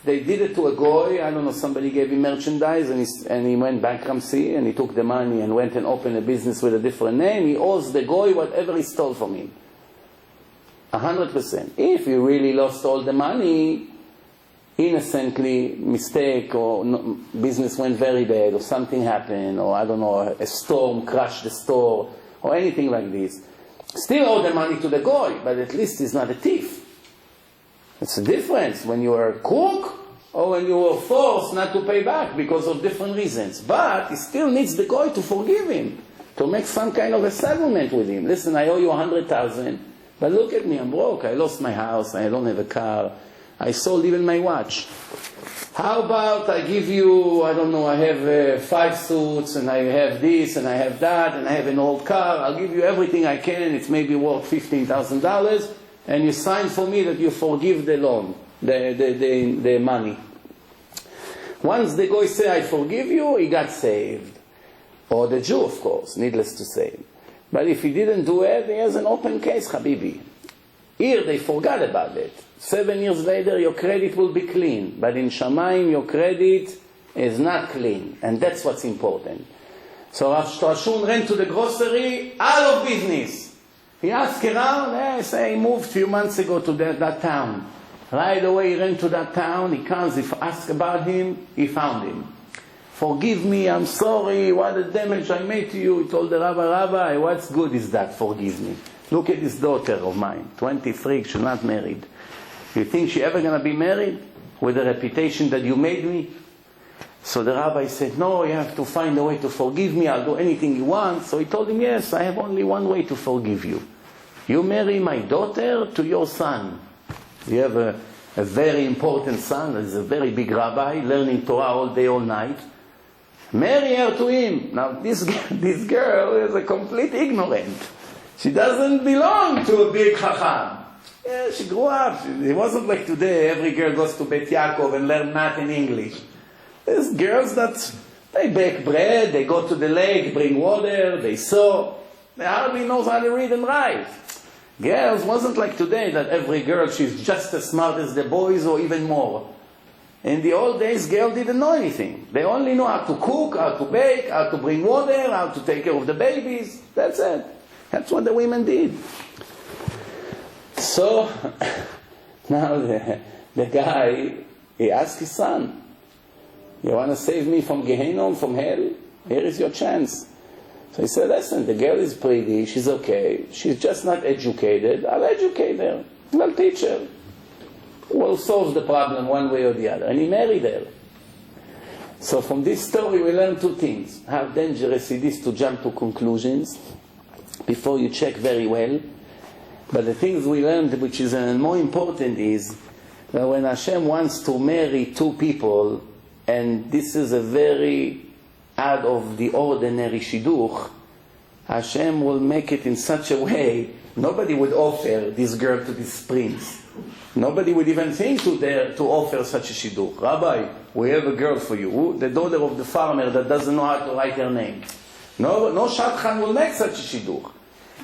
They did it to a goy, I don't know, somebody gave him merchandise and he went bankruptcy and he took the money and went and opened a business with a different name. He owes the goy whatever he stole from him. 100%. If you really lost all the money, innocently, mistake, or business went very bad, or something happened, or I don't know, a storm crashed the store, or anything like this, still owe the money to the goy, but at least he's not a thief. It's a difference when you are a crook or when you were forced not to pay back because of different reasons. But he still needs the goy to forgive him, to make some kind of a settlement with him. Listen, I owe you 100,000, but look at me, I'm broke. I lost my house, I don't have a car, I sold even my watch. How about I give you, I don't know, I have 5 suits and I have this and I have that and I have an old car. I'll give you everything I can. It's maybe worth $15,000. And you sign for me that you forgive the loan, the money. Once the guy say, I forgive you, he got saved. Or the Jew, of course, needless to say. But if he didn't do it, he has an open case, Habibi. Here they forgot about it. 7 years later, your credit will be clean. But in Shamayim, your credit is not clean. And that's what's important. So Rav Shtrashun ran to the grocery, out of business. He asked around, he moved a few months ago to that town. Right away he ran to that town, he comes, if asked about him, he found him. Forgive me, I'm sorry, what a damage I made to you. He told the Rabbi, what's good is that, forgive me. Look at this daughter of mine, 23, she's not married. You think she ever going to be married with the reputation that you made me? So the rabbi said, no, you have to find a way to forgive me. I'll do anything you want. So he told him, yes, I have only one way to forgive you. You marry my daughter to your son. You have a very important son. He's a very big rabbi, learning Torah all day, all night. Marry her to him. Now, this girl is a complete ignorant. She doesn't belong to a big chacham. Yeah, she grew up. It wasn't like today, every girl goes to Bet Yaakov and learn math and English. There's girls that, they bake bread, they go to the lake, bring water, they sew. They hardly knows how to read and write. Girls wasn't like today that every girl, she's just as smart as the boys or even more. In the old days, girls didn't know anything. They only knew how to cook, how to bake, how to bring water, how to take care of the babies. That's it. That's what the women did. So, now the guy, he asked his son, you want to save me from Gehenna, from hell? Here is your chance. So he said, listen, the girl is pretty, she's okay, she's just not educated, I'll educate her, I'll teach her. We'll solve the problem one way or the other. And he married her. So from this story we learn two things. How dangerous it is to jump to conclusions before you check very well. But the things we learned, which is more important, is that when Hashem wants to marry two people, and this is a very out of the ordinary shidduch, Hashem will make it in such a way, nobody would offer this girl to this prince. Nobody would even think to offer such a shidduch. Rabbi, we have a girl for you, the daughter of the farmer that doesn't know how to write her name. No shadchan will make such a shidduch.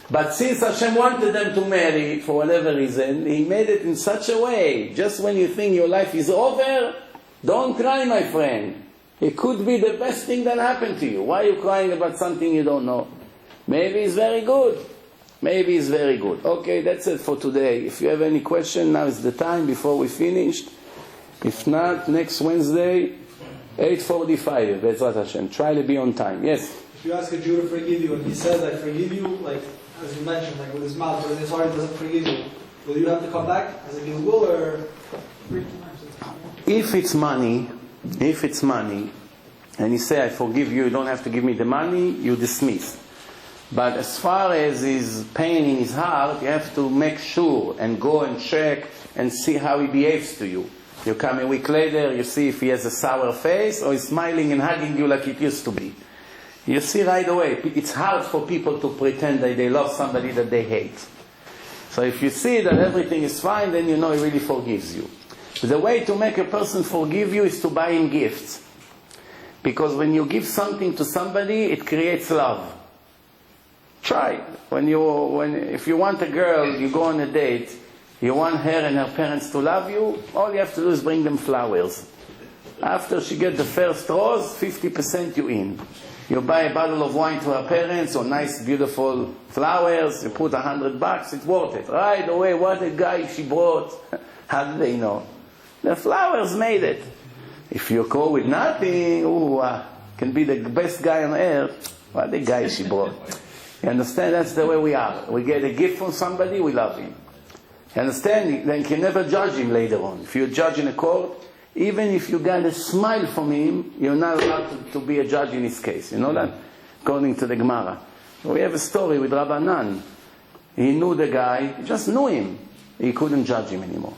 But since Hashem wanted them to marry, for whatever reason, He made it in such a way, just when you think your life is over, don't cry, my friend. It could be the best thing that happened to you. Why are you crying about something you don't know? Maybe it's very good. Maybe it's very good. Okay, that's it for today. If you have any question, now is the time before we finished. If not, next Wednesday, 8:45, Bezrat Hashem. Try to be on time. Yes? If you ask a Jew to forgive you and he says, I forgive you, like, as you mentioned, like with his mouth, but in his heart he doesn't forgive you, will you have to come back as a Gilgul, or? If it's money, and he say, I forgive you, you don't have to give me the money, you dismiss. But as far as his pain in his heart, you have to make sure and go and check and see how he behaves to you. You come a week later, you see if he has a sour face or he's smiling and hugging you like it used to be. You see right away. It's hard for people to pretend that they love somebody that they hate. So if you see that everything is fine, then you know he really forgives you. The way to make a person forgive you is to buy him gifts. Because when you give something to somebody, it creates love. Try. If you want a girl, you go on a date, you want her and her parents to love you, all you have to do is bring them flowers. After she gets the first rose, 50% you in. You buy a bottle of wine to her parents, or nice, beautiful flowers, you put $100, it's worth it. Right away, what a guy she brought. How do they know? The flowers made it. If you go with nothing, can be the best guy on earth. What a guy she brought. You understand? That's the way we are. We get a gift from somebody, we love him. You understand? Then you can never judge him later on. If you judge in a court, even if you got a smile from him, you're not allowed to be a judge in his case. You know that? According to the Gemara. We have a story with Rabbi Nan. He knew the guy, he just knew him. He couldn't judge him anymore.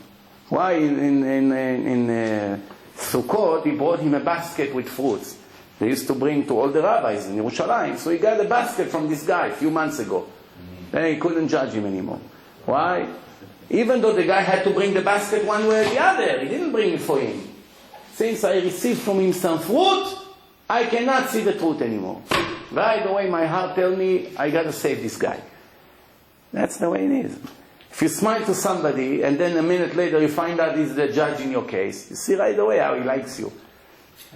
Why? In Sukkot, he brought him a basket with fruits. They used to bring to all the rabbis in Yerushalayim. So he got a basket from this guy a few months ago. Then he couldn't judge him anymore. Why? Even though the guy had to bring the basket one way or the other, he didn't bring it for him. Since I received from him some fruit, I cannot see the truth anymore. Right away my heart tells me, I got to save this guy. That's the way it is. If you smile to somebody and then a minute later you find out he's the judge in your case, you see right away how he likes you.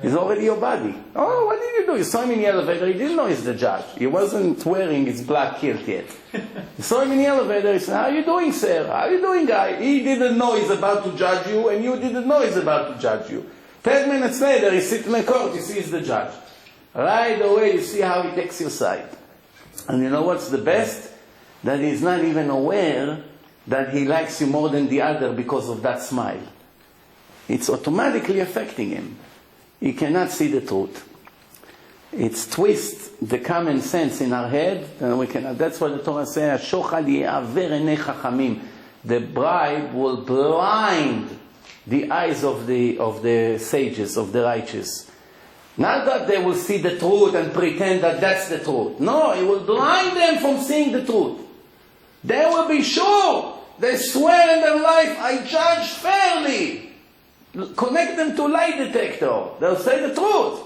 He's already your buddy. Oh, what did you do? You saw him in the elevator, he didn't know he's the judge. He wasn't wearing his black kilt yet. You saw him in the elevator, he said, how are you doing, sir? How are you doing, guy? He didn't know he's about to judge you, and you didn't know he's about to judge you. 10 minutes later, he sits in the court, you see he's the judge. Right away, you see how he takes your side. And you know what's the best? That he's not even aware that he likes you more than the other because of that smile. It's automatically affecting him. He cannot see the truth. It twists the common sense in our head, and we cannot. That's what the Torah says. "Shochad ye'aver einei chachamim." The bribe will blind the eyes of the sages, of the righteous. Not that they will see the truth and pretend that that's the truth. No, it will blind them from seeing the truth. They will be sure. They swear in their life, I judge fairly. Connect them to lie detector. They'll say the truth.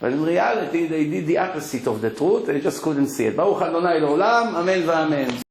But in reality, they did the opposite of the truth. They just couldn't see it. Baruch Adonai L'olam. Amen v'amen.